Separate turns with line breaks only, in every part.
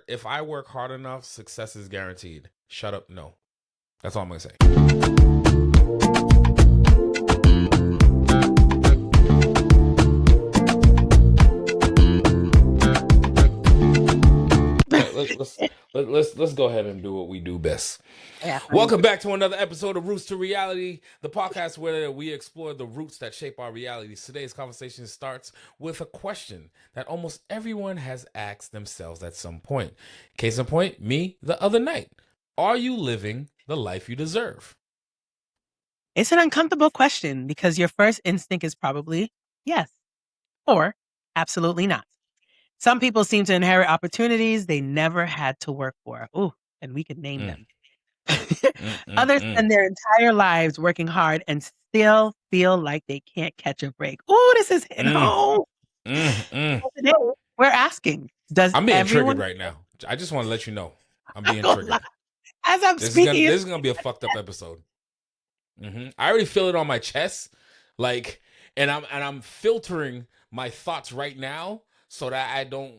if I work hard enough, success is guaranteed. Shut up, no. That's all I'm gonna say. Let's go ahead and do what we do best.
Yeah.
Welcome back to another episode of Roots to Reality, the podcast where we explore the roots that shape our realities. Today's conversation starts with a question that almost everyone has asked themselves at some point. Case in point, me the other night. Are you living the life you deserve?
It's an uncomfortable question because your first instinct is probably yes or absolutely not. Some people seem to inherit opportunities they never had to work for. Ooh, and we could name them. Others spend their entire lives working hard and still feel like they can't catch a break. Ooh, this is hitting home. Today, we're asking, does
I'm being
everyone
triggered right now. I just want to let you know. I'm being triggered.
As I'm
This
speaking,
is gonna be a fucked up episode. I already feel it on my chest, like, and I'm filtering my thoughts right now so that I don't,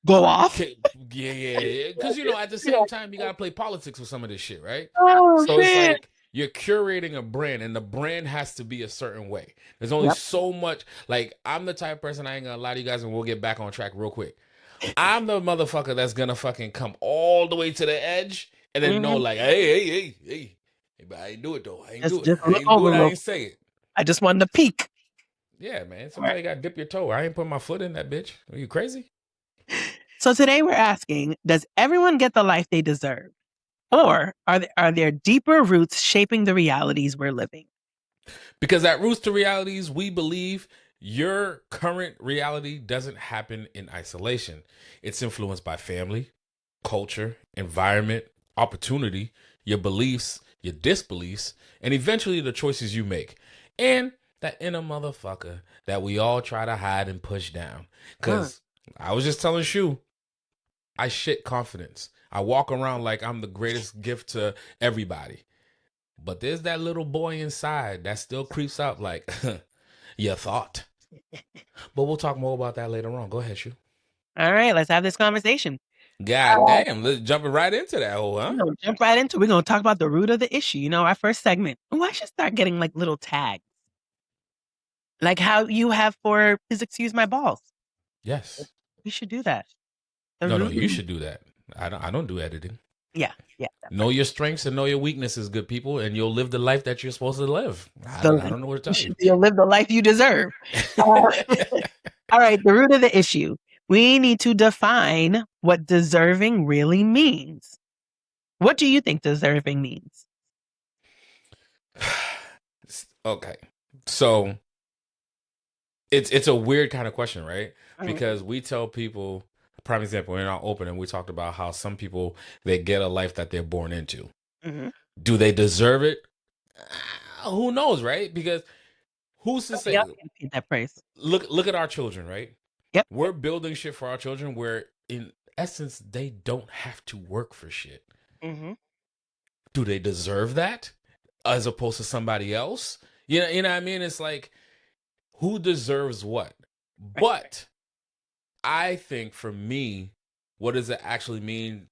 go off.
yeah, because at the same time you gotta play politics with some of this shit, right?
Oh,
So it's
man.
like you're curating a brand, and the brand has to be a certain way. There's only so much. Like, I'm the type of person, I ain't gonna lie to you guys, and we'll get back on track real quick. I'm the motherfucker that's gonna fucking come all the way to the edge and then know, like, hey, but I ain't do it though. I ain't do it.
Just
I ain't do it. I ain't say it.
I just wanted to peek.
Yeah, man. Somebody got to dip your toe. I ain't putting my foot in that bitch. Are you crazy?
So today we're asking, does everyone get the life they deserve? Or are there deeper roots shaping the realities we're living?
Because at Roots to Realities, we believe your current reality doesn't happen in isolation. It's influenced by family, culture, environment, opportunity, your beliefs, your disbeliefs, and eventually the choices you make. And that inner motherfucker that we all try to hide and push down. Because I was just telling Shou, I shit confidence. I walk around like I'm the greatest gift to everybody. But there's that little boy inside that still creeps out like, you thought. But we'll talk more about that later on. Go ahead, Shou.
All right, let's have this conversation.
God damn, let's jump right into that hole, huh?
We're going to jump right into it. We're going to talk about the root of the issue. Our first segment. Oh, I should start getting like little tags. Like how you have for Please Excuse My Balls.
Yes.
We should do that.
No, you should do that. I don't do editing.
Yeah.
Know your strengths and know your weaknesses, good people, and you'll live the life that you're supposed to live. I don't know what to tell you.
You'll live the life you deserve. All right, the root of the issue. We need to define what deserving really means. What do you think deserving means?
Okay. So it's a weird kind of question, right? Because we tell people, prime example, in our opening, we talked about how some people, they get a life that they're born into. Do they deserve it? Who knows, right? Because who's to say?
That phrase.
Look at our children, right?
Yep.
We're building shit for our children where, in essence, they don't have to work for shit. Do they deserve that as opposed to somebody else? You know what I mean? It's like, who deserves what? But I think for me, what does it actually mean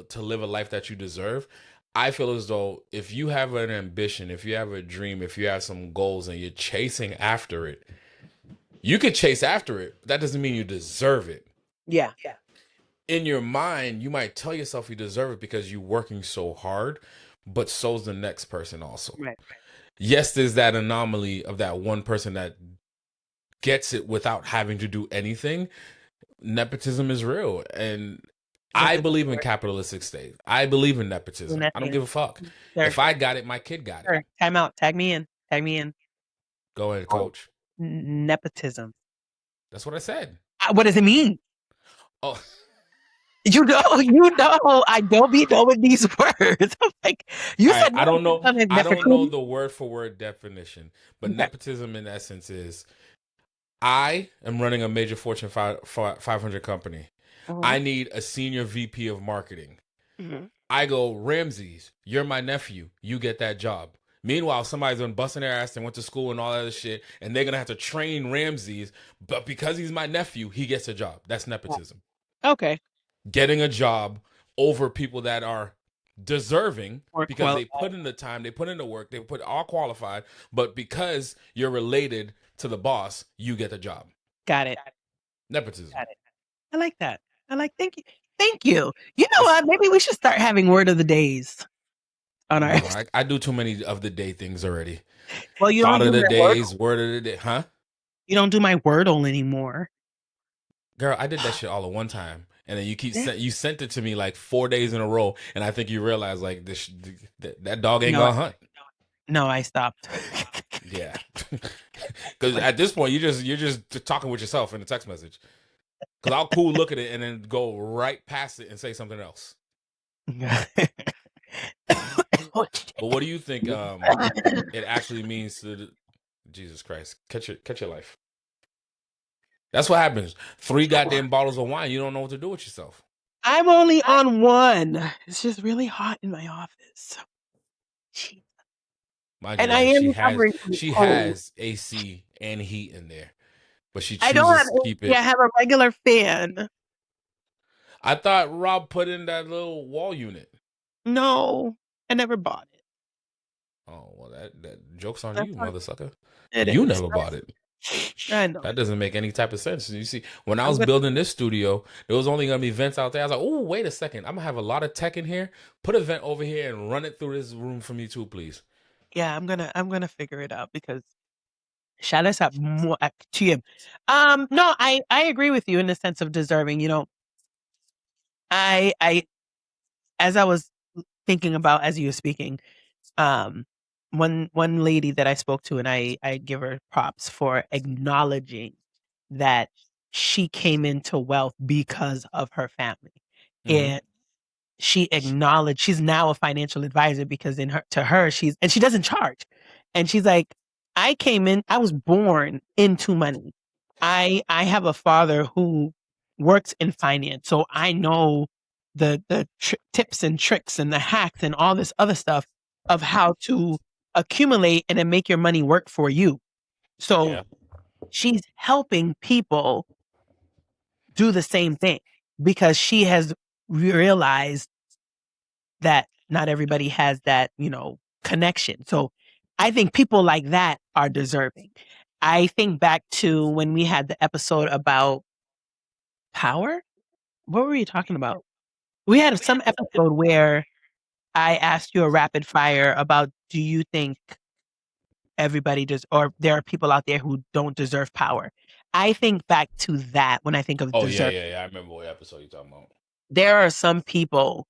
to live a life that you deserve? I feel as though if you have an ambition, if you have a dream, if you have some goals and you're chasing after it, you could chase after it. That doesn't mean you deserve it.
Yeah.
In your mind, you might tell yourself you deserve it because you're working so hard, but so's the next person also.
Right.
Yes, there's that anomaly of that one person that gets it without having to do anything. Nepotism is real, and I believe in capitalistic state. I believe in nepotism. I don't give a fuck. If I got it, my kid got it.
Time out. Tag me in.
Go ahead, coach.
Nepotism.
That's what I said.
What does it mean?
Oh,
you know, I don't be knowing these words. I'm like, you said
I don't know. I don't know the word for word definition, but nepotism in essence is, I am running a major Fortune 500 company. I need a senior VP of marketing. I go, Ramses, you're my nephew. You get that job. Meanwhile, somebody's been busting their ass and went to school and all that other shit, and they're going to have to train Ramses, but because he's my nephew, he gets a job. That's nepotism.
Okay.
getting a job over people that are deserving
Or
because
qualified.
they put in the time, they put in the work, they put all qualified, but because you're related to the boss, you get the job.
Got it.
Nepotism.
Got it. I like that. I like. Thank you. Thank you. You know
It's
what? Maybe we should start having word of the days on our.
no, I do too many of the day things already.
Well, you
Thought
don't
of
do
the
my
days,
wordle.
word of the day, huh?
You don't do my wordle anymore.
Girl, I did that shit all at one time, and then
Yeah.
you sent it to me like 4 days in a row, and I think you realize like that dog ain't
No,
gonna hunt.
no, I stopped.
Yeah, because at this point you're just talking with yourself in a text message. Because I'll cool look at it and then go right past it and say something else. But what do you think it actually means to Jesus Christ? Catch your life. That's what happens. 3 goddamn bottles of wine, you don't know what to do with yourself.
I'm only on one. It's just really hot in my office. Jeez.
Mind you,
And I
right?
am recovering from the
She
cold.
has AC and heat in there, but she
I don't have
chooses to keep
AC. I
it.
have a regular fan.
I thought Rob put in that little wall unit.
No, I never bought it.
Oh well, that joke's on
That's
you,
what
mother sucker.
it
You
is.
never bought it.
I know.
That doesn't make any type of sense. You see, when I
I'm
was
gonna.
building this studio, there was only gonna be vents out there. I was like, oh, wait a second. I'm gonna have a lot of tech in here. Put a vent over here and run it through this room for me too, please.
Yeah, I'm gonna figure it out because shout out more to him. No, I agree with you in the sense of deserving. You know, I as I was thinking about as you were speaking, um, one lady that I spoke to, and I give her props for acknowledging that she came into wealth because of her family,
Mm-hmm.
and she acknowledged she's now a financial advisor because in her to her she doesn't charge, and she's like, I was born into money. I have a father who works in finance, so I know the tips and tricks and the hacks and all this other stuff of how to accumulate and then make your money work for you. So
Yeah.
she's helping people do the same thing because she has realized that not everybody has that, connection. So I think people like that are deserving. I think back to when we had the episode about power. What were you talking about? We had some episode where I asked you a rapid fire about, do you think everybody does, or there are people out there who don't deserve power? I think back to that when I think of
Oh yeah,
deserve.
yeah, yeah. I remember what episode you're talking about.
There are some people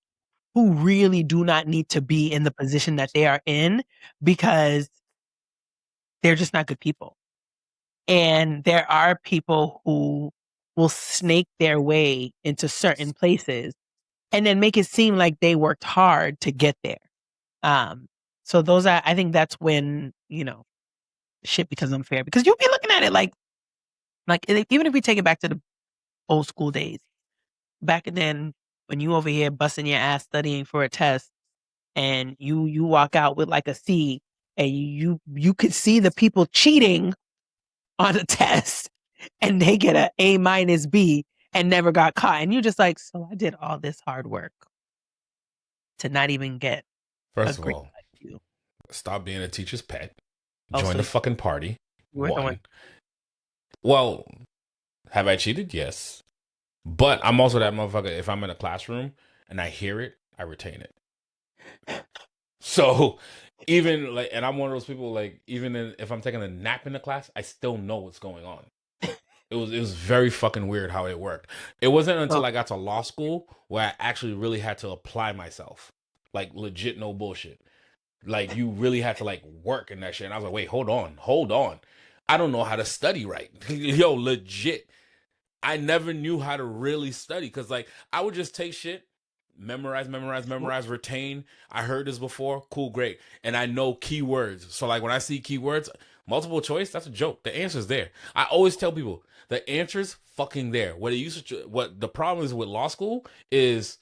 who really do not need to be in the position that they are in because they're just not good people. And there are people who will snake their way into certain places and then make it seem like they worked hard to get there. Um, so I think that's when, shit becomes unfair because you'll be looking at it even if we take it back to the old school days, back then when you over here busting your ass studying for a test and you walk out with like a C and you could see the people cheating on a test and they get a A minus B and never got caught. And you're just like, so I did all this hard work to not even get a
First of
grade
all,
like you.
stop being a teacher's pet.
Oh,
Join
so
the
you
fucking party.
were the one.
One. Well, have I cheated? Yes. But I'm also that motherfucker. If I'm in a classroom and I hear it, I retain it. So even like, and I'm one of those people like, if I'm taking a nap in the class, I still know what's going on. It was very fucking weird how it worked. It wasn't
So,
until I got to law school where I actually really had to apply myself, like legit, no bullshit. Like you really had to like work in that shit. And I was like, wait, hold on. I don't know how to study right. Yo, legit. I never knew how to really study because like I would just take shit, memorize, retain. I heard this before, cool, great, and I know keywords. So like when I see keywords, multiple choice, that's a joke. The answer's there. I always tell people the answer's fucking there. What the problem is with law school is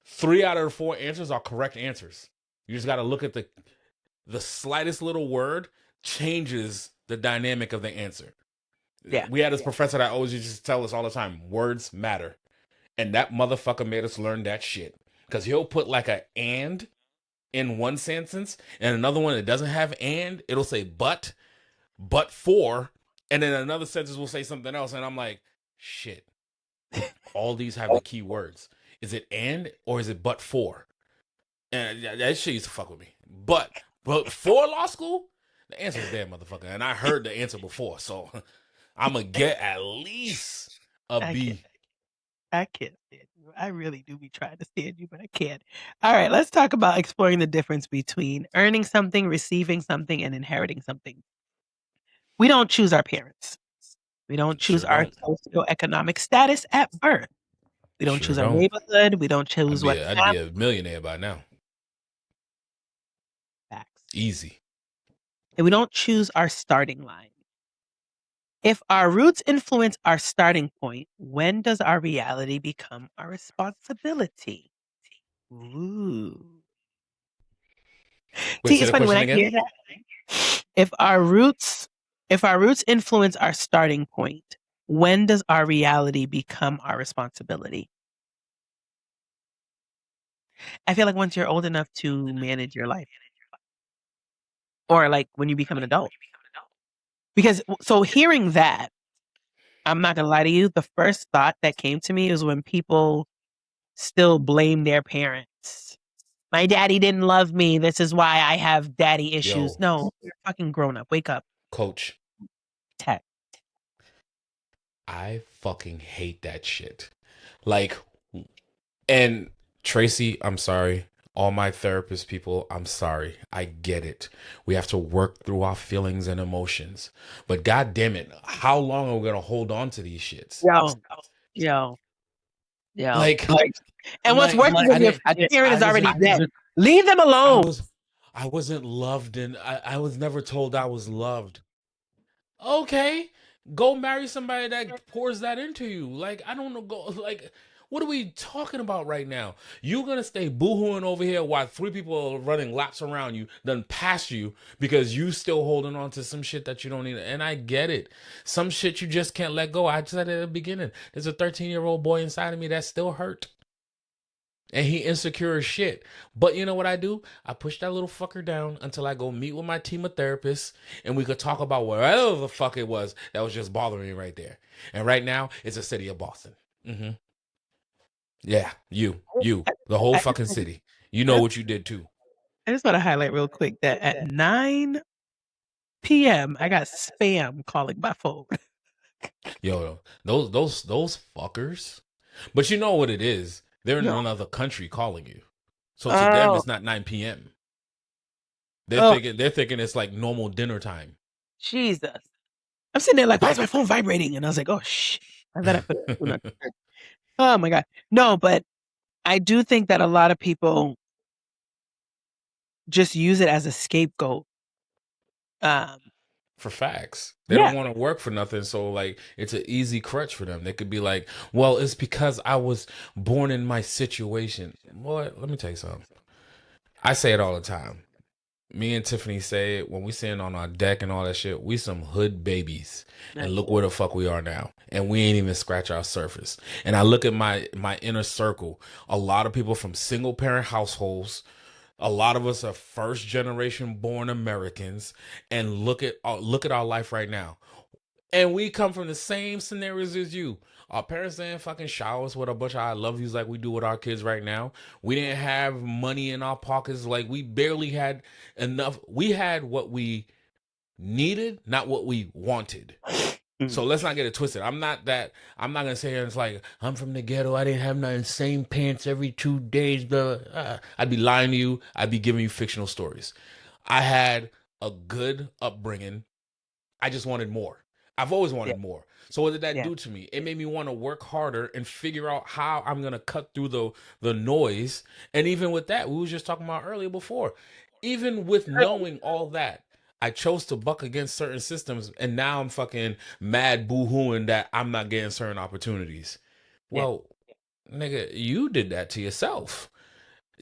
3 out of the 4 answers are correct answers. You just got to look at the slightest little word changes the dynamic of the answer.
yeah.
We had this professor that always used to tell us all the time, words matter. And that motherfucker made us learn that shit. Because he'll put like a and in one sentence, and another one that doesn't have and, it'll say but for, and then another sentence will say something else. And I'm like, shit, all these have the key words. Is it and or is it but for? And that shit used to fuck with me. But for law school, the answer is there, motherfucker. And I heard the answer before, so I'm gonna get at least a
I can't.
B.
I can't stand you. I really do be trying to stand you, but I can't. All right, let's talk about exploring the difference between earning something, receiving something, and inheriting something. We don't choose our parents. We don't choose
Sure
our
don't.
socioeconomic status at birth. We don't
Sure
choose our
don't.
neighborhood. We don't choose what
I'd be a millionaire by now.
facts.
Easy.
And we don't choose our starting line. If our roots influence our starting point, when does our reality become our responsibility? Ooh.
Wait,
See,
say
it's
the
funny when
question
I
again.
hear that. If our roots influence our starting point, when does our reality become our responsibility? I feel like once you're old enough to manage your life, or like when you become an adult. Because so hearing that, I'm not gonna lie to you, the first thought that came to me is when people still blame their parents. My daddy didn't love me. This is why I have daddy issues.
Yo,
No, you're fucking grown up. Wake up.
coach,
Tech.
I fucking hate that shit. Like, and Tracy, I'm sorry. All my therapist people, I'm sorry. I get it. We have to work through our feelings and emotions. But god damn it, how long are we gonna hold on to these shits?
Yo, yo, yo.
Like,
And what's
like
worse is
I
when your
didn't
parent
I
is already
wasn't
dead. Leave them
I
alone.
was I wasn't loved, and I was never told I was loved. Okay, go marry somebody that pours that into you. Like, I don't know, go like, what are we talking about right now? You're gonna stay boohooing over here while three people are running laps around you, then pass you because you still holding on to some shit that you don't need. And I get it. Some shit you just can't let go. I said at the beginning, there's a 13-year-old boy inside of me that still hurt. And he insecure as shit. But you know what I do? I push that little fucker down until I go meet with my team of therapists and we could talk about whatever the fuck it was that was just bothering me right there. And right now, it's the city of Boston. Hmm. Yeah, the whole
I,
fucking city. You know
I
what you did too.
just want to highlight real quick that at 9 p.m., I got spam calling my phone.
Yo, those fuckers. But you know what it is? They're in
Yo.
another country calling you. So to them,
Oh,
it's not 9 p.m.
oh,
They're thinking it's like normal dinner time.
Jesus. I'm sitting there like, why is my phone vibrating? And I was like, oh, shit. I bet I put it on do not disturb. Oh, my God. No, but I do think that a lot of people just use it as a scapegoat. Um,
For facts. They
yeah.
don't want to work for nothing. So like it's an easy crutch for them. They could be like, well, it's because I was born in my situation. Boy, let me tell you something. I say it all the time. Me and Tiffany say it when we sitting on our deck and all that shit. We some hood babies. And look where the fuck we are now. And we ain't even scratch our surface. And I look at my inner circle. A lot of people from single parent households. A lot of us are first generation born Americans, and look at our life right now. And we come from the same scenarios as you. Our parents didn't fucking shower us with a bunch of I love yous like we do with our kids right now. We didn't have money in our pockets. Like we barely had enough. We had what we needed, not what we wanted.
Mm,
So let's not get it twisted. I'm not gonna say it's like I'm from the ghetto. I didn't have nothing. Same pants every 2 days. I'd be lying to you. I'd be giving you fictional stories. I had a good upbringing. I just wanted more. I've always
yeah,
wanted more. So what did that
yeah.
do to me? It made me want to work harder and figure out how I'm gonna cut through the noise. And even with that, we was just talking about earlier before. Even with knowing all that, I chose to buck against certain systems, and now I'm fucking mad boo-hooing that I'm not getting certain opportunities.
Yeah.
Well, nigga, you did that to yourself.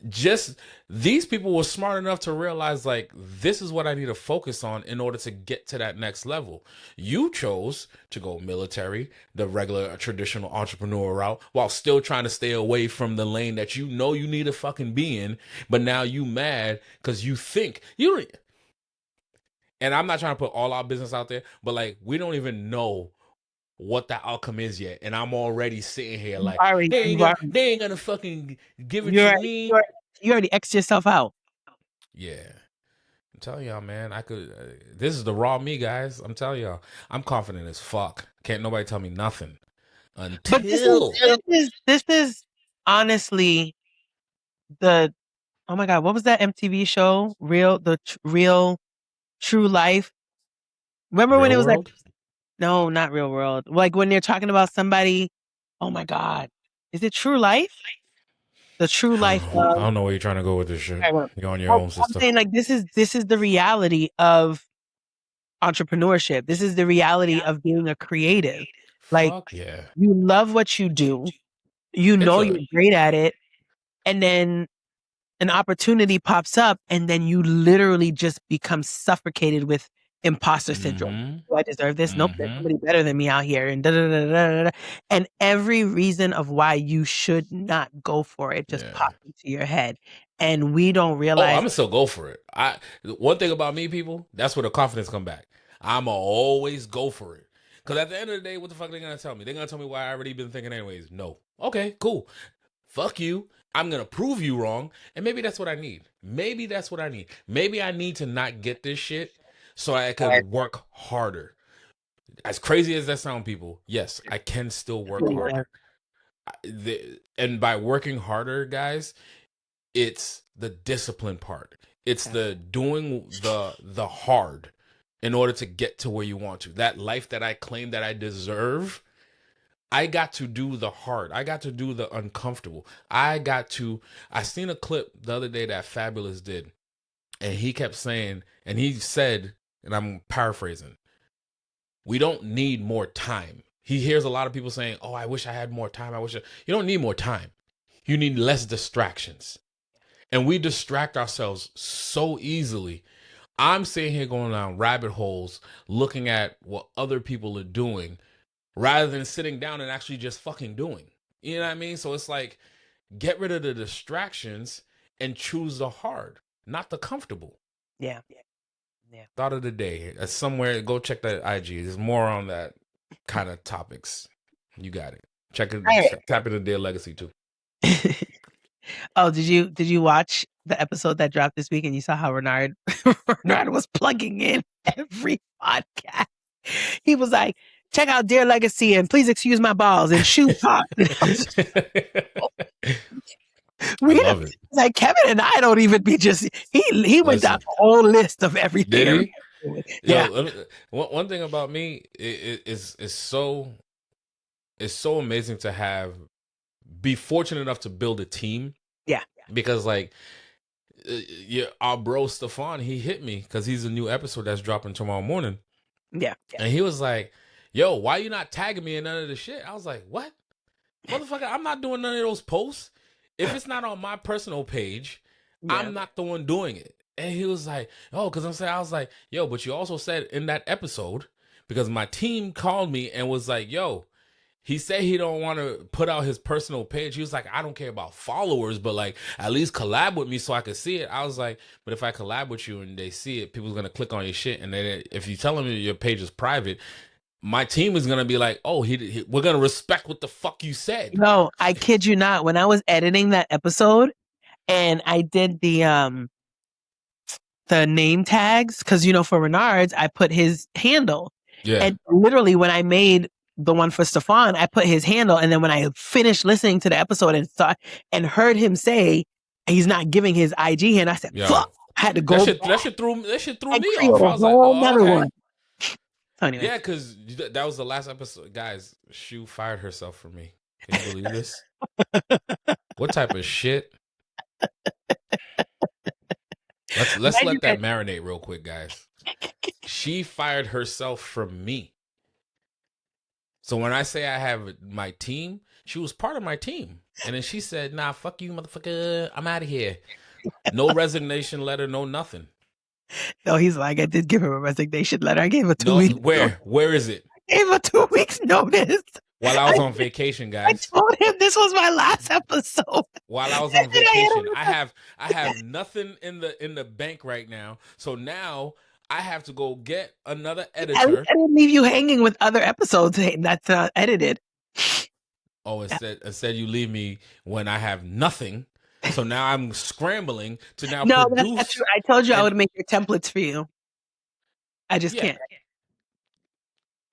just these people were smart enough to realize like this is what I need to focus on in order to get to that next level. You chose to go military, the regular traditional entrepreneur route, while still trying to stay away from the lane that you know you need to fucking be in. But now you mad because you think you. And I'm not trying to put all our business out there, but like we don't even know what the outcome is yet, and I'm already sitting here
You
like
already, you already,
they ain't gonna fucking give it
you
to
already,
me.
you already X'd yourself out.
Yeah, I'm telling y'all, man. I could. This is the raw me, guys. I'm telling y'all, I'm confident as fuck. Can't nobody tell me nothing
But
until.
this is honestly the, oh my God, what was that MTV show? Real True Life. Remember when
Real
it was like,
world.
no, not Real World. Like when they're talking about somebody, oh my God, is it True Life? The True Life
I
of,
don't know where you're trying to go with this shit.
I won't-
You're on your
well,
own,
I'm
sister.
saying like this is the reality of entrepreneurship. This is the reality of being a creative. Like
Fuck yeah.
you love what you do, you
It's
know
a.
you're great at it, and then an opportunity pops up, and then you literally just become suffocated with imposter syndrome.
Mm-hmm.
Do I deserve this? Nope, there's
Mm-hmm.
somebody better than me out here, and da da da da da. And every reason of why you should not go for it just
Yeah.
pops into your head, and we don't
Oh, I'm
realize.
gonna still go for it. One thing about me, people, that's where the confidence come back. I'ma always go for it. Cause at the end of the day, what the fuck they gonna tell me? They're gonna tell me what I already been thinking anyways. No. Okay, cool. Fuck you. I'm gonna prove you wrong. And maybe that's what I need. Maybe that's what I need. Maybe I need to not get this shit so I could work harder. As crazy as that sound, people, yes, I can still work
Yeah,
harder. And by working harder, guys, it's the discipline part. It's the doing the hard in order to get to where you want to. That life that I claim that I deserve, I got to do the hard. I got to do the uncomfortable. I seen a clip the other day that Fabulous did, and he kept saying, and he said, and I'm paraphrasing, we don't need more time. He hears a lot of people saying, "Oh, I wish I had more time. I wish I... You don't need more time. You need less distractions." And we distract ourselves so easily. I'm sitting here going down rabbit holes looking at what other people are doing rather than sitting down and actually just fucking doing. You know what I mean? So it's like, get rid of the distractions and choose the hard, not the comfortable.
yeah, yeah.
Thought of the day. Somewhere, go check that IG. There's more on that kind of topics. You got it. Check it.
All
Tap into their legacy too.
right. Oh, did you watch the episode that dropped this week and you saw how Renard Renard was plugging in every podcast? He was like, check out Dear Legacy and please excuse my balls and shoe talk.
I
We
love it.
like Kevin and I don't even be just he went down
Listen,
the whole list of everything.
did he?
Yeah.
Yo, one thing about me is so it's so amazing to be fortunate enough to build a team
Yeah.
because like yeah, our bro Stefan, he hit me because he's a new episode that's dropping tomorrow morning,
Yeah.
and he was like, "Yo, why you not tagging me in none of the shit?" I was like, "What, motherfucker? I'm not doing none of those posts. If it's not on my personal page,
Yeah.
I'm not the one doing it." And he was like, "Oh, because I'm saying," I was like, "Yo, but you also said in that episode because my team called me and was like, yo." He said he don't want to put out his personal page. He was like, I don't care about followers, but like at least collab with me so I could see it. I was like, but if I collab with you and they see it, people's gonna click on your shit. And then if you tell them your page is private, my team is gonna be like, oh, we're gonna respect what the fuck you said.
No, I kid you not. When I was editing that episode and I did the name tags, because for Renard's, I put his handle.
Yeah,
And literally when I made the one for Stefan, I put his handle. And then when I finished listening to the episode and saw and heard him say he's not giving his IG, and I said,
yo,
fuck, I had to go back
that shit threw
and
me
create
off. I
a
was like,
whole
oh,
nother
okay.
one. So anyway.
Yeah, because that was the last episode. Guys, Shou fired herself for me. Can you believe this? What type of shit? Let's
Imagine
let that marinate real quick, guys. She fired herself from me. So when I say I have my team, she was part of my team. And then she said, "Nah, fuck you, motherfucker. I'm out of here." No resignation letter, no nothing.
No, he's like, I did give him a resignation letter. I gave him a 2 week.
No, where is it?
Gave him a 2 weeks notice.
While I was on vacation,
I
guys.
told him this was my last episode.
While I was
And
on
then I hit
vacation,
him with
I have nothing in the bank right now. So now I have to go get another
at least
editor.
I didn't leave you hanging with other episodes that's not edited.
Oh, it said you leave me when I have nothing. So now I'm scrambling to now
No, that's not true.
produce.
I told you I
And
would make your templates for you. I just
yeah,
can't.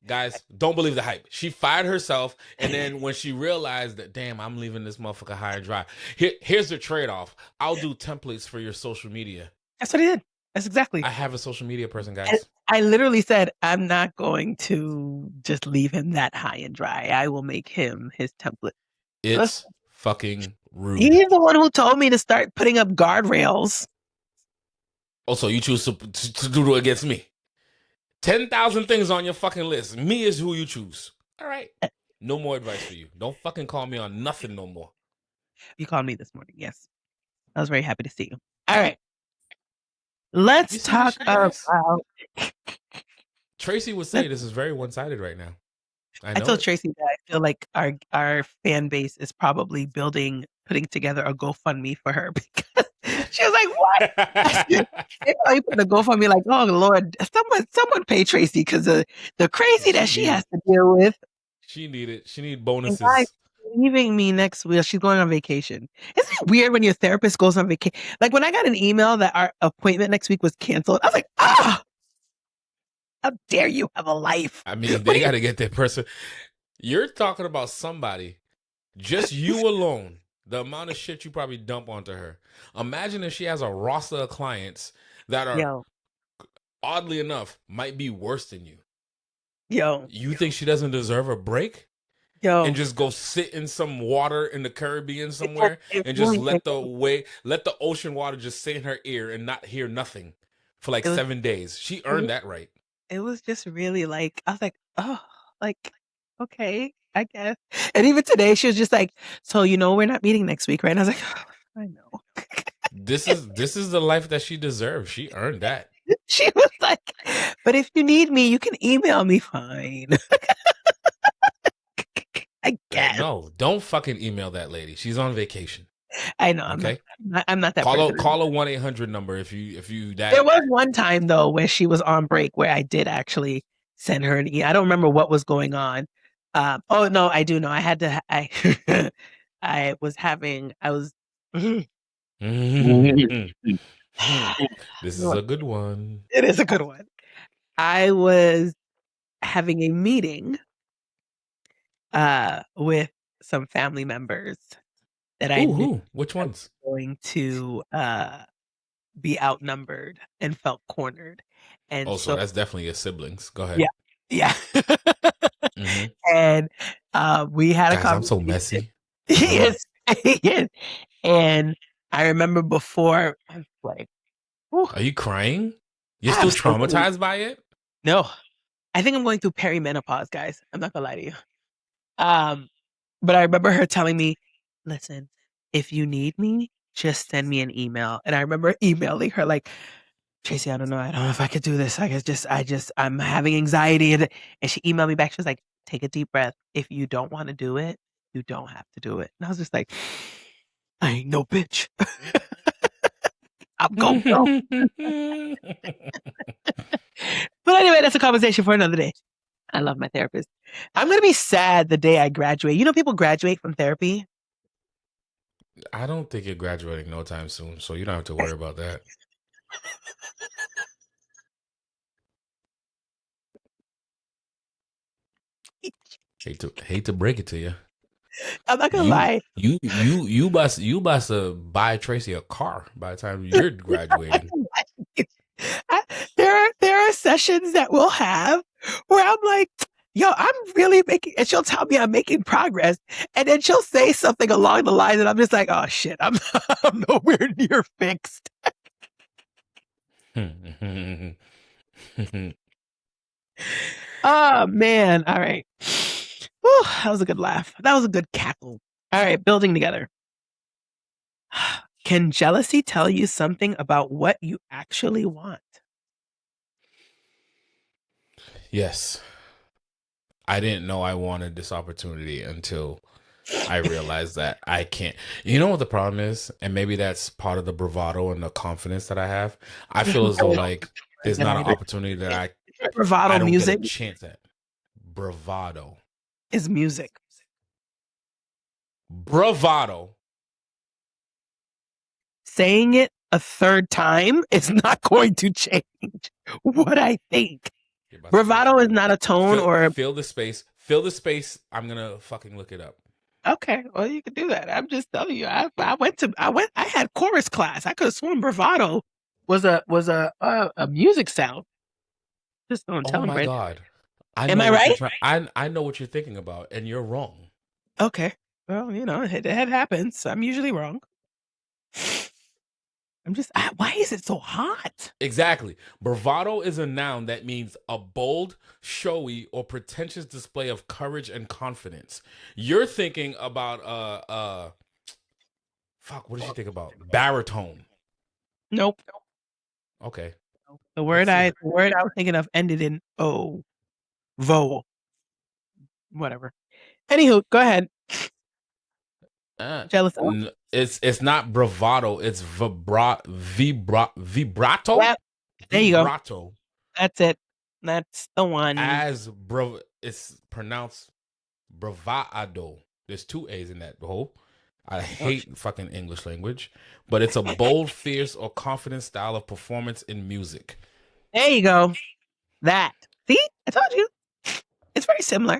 guys, don't believe the hype. She fired herself, and then when she realized that, damn, I'm leaving this motherfucker high and dry. Here's the trade off. I'll do templates for your social media.
That's what I did. That's exactly.
I have a social media person,
And
guys.
I literally said, I'm not going to just leave him that high and dry. I will make him his template.
It's fucking rude.
He's the one who told me to start putting up guardrails.
Also, you choose to do it against me. 10,000 things on your fucking list. Me is who you choose. All right. No more advice for you. Don't fucking call me on nothing no more.
You called me this morning. Yes. I was very happy to see you. All right. Let's
You see
talk
this shit, guys?
about.
Tracy would say this is very one-sided right now. I
I
know
told
it.
Tracy that I feel like our fan base is probably putting together a GoFundMe for her because she was like, "What?" They probably put the GoFundMe like, "Oh Lord, someone pay Tracy because the crazy that she has to deal with."
She needed. She need
And guys,
bonuses.
leaving me next week. She's going on vacation. Isn't it weird when your therapist goes on vacation? Like when I got an email that our appointment next week was canceled, I was like, "Ah, how dare you have a life?"
I mean,
What
they
do you
got to get that person. You're talking about somebody, just you alone, the amount of shit you probably dump onto her. Imagine if she has a roster of clients that are,
yo,
oddly enough, might be worse than you.
yo,
You think she doesn't deserve a break? And
yo.
just go sit in some water in the Caribbean
It,
somewhere
it
and just
really
let the ocean water just sit in her ear and not hear nothing for like
it was
7 days. She
it was
earned that right.
it was just really like I was like, oh, like okay, I guess. And even today, she was just like, so we're not meeting next week, right? And I was like, oh, I know.
This is the life that she deserves. She earned that.
She was like, but if you need me, you can email me. Fine, I guess.
No, don't fucking email that lady. She's on vacation.
I know I'm not.
Okay,
I'm not that person.
call a 1-800 number if you
There
that.
was one time though where she was on break where I did actually send her an email. I don't remember what was going on. Oh no, I do know. I had to. I was having. I was.
This is a good one.
It is a good one. I was having a meeting with some family members that I
Ooh,
knew
who? Which
I was
ones?
going to be outnumbered and felt cornered. And
Oh, so
so
that's definitely your siblings. Go ahead.
yeah, yeah.
Hmm.
And we had a
Guys, I'm so
conversation.
messy.
He
Go ahead.
is, he is. And I remember before I was like, "Whew,
Are you crying? You're still
absolutely
traumatized by it?
no." I think I'm going through perimenopause, guys. I'm not gonna lie to you. Um, but I remember her telling me, "Listen, if you need me, just send me an email." And I remember emailing her like, "Tracy, I don't know. I don't know if I could do this. I'm having anxiety." And she emailed me back. She was like, "Take a deep breath. If you don't want to do it, you don't have to do it." And I was just like, I ain't no bitch. I'm going go. But anyway, that's a conversation for another day. I love my therapist. I'm gonna be sad the day I graduate. People graduate from therapy.
I don't think you're graduating no time soon, so you don't have to worry about that. Hate to break it to you.
I'm not gonna
You
lie.
you must buy Tracy a car by the time you're graduating.
I- there are sessions that we'll have where I'm like, yo, I'm really making, and she'll tell me I'm making progress, and then she'll say something along the lines, and I'm just like, oh shit, I'm I'm nowhere near fixed. Oh man, all right. Whew, that was a good laugh. That was a good cackle. All right, building together. Can jealousy tell you something about what you actually want?
Yes. I didn't know I wanted this opportunity until I realized that I can't. You know what the problem is? And maybe that's part of the bravado and the confidence that I have. I feel as though like there's
Good
not an
idea.
opportunity that I
Bravado
don't get a
music
chance at. Bravado.
is music.
Bravado.
Saying it a third time is not going to change what I think.
You're about to say
Bravado is
something.
not a tone or
Fill the space. Fill the space. I'm gonna fucking look it up.
okay. Well, you can do that. I'm just telling you. I had chorus class. I could have sworn bravado was a music sound. Just don't
Oh
tell them
my
right.
god. I
Am
know
I
what you're
right?
trying. I know what you're thinking about, and you're wrong.
Okay. Well, it happens. I'm usually wrong. Why is it so hot?
Exactly. Bravado is a noun that means a bold, showy, or pretentious display of courage and confidence. You're thinking about fuck, what did you think about? Baritone.
Nope.
Okay.
The
Let's
word
see.
I was thinking of ended in O. Vowel. Whatever. Anywho, go ahead. Jealous.
It's not bravado, it's vibrato?
Yep. There you go.
Vibrato.
That's it. That's the one.
It's pronounced bravado. There's two A's in that whole. I
Oh,
hate fucking English language, but it's a bold, fierce, or confident style of performance in music.
there you go. That. See? I told you. It's very similar.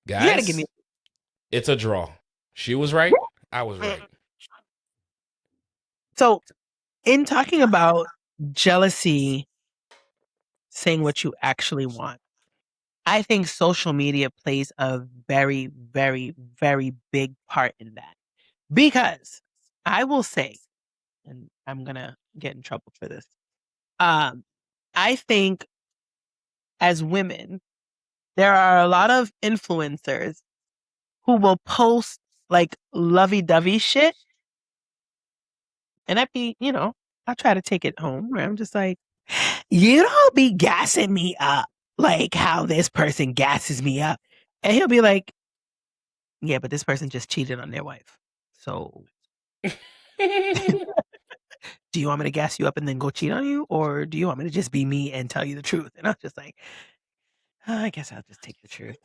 You gotta give me
Guys, it's a draw. She was right. I was right.
so in talking about jealousy, saying what you actually want. I think social media plays a very, very, very big part in that. Because I will say, and I'm gonna get in trouble for this. Um, I think as women, there are a lot of influencers who will post like lovey-dovey shit, and I'll try to take it home where I'm just like, you don't be gassing me up like how this person gasses me up. And he'll be like, yeah, but this person just cheated on their wife. So do you want me to gas you up and then go cheat on you? Or do you want me to just be me and tell you the truth? And I'm just like, I guess I'll just take the truth.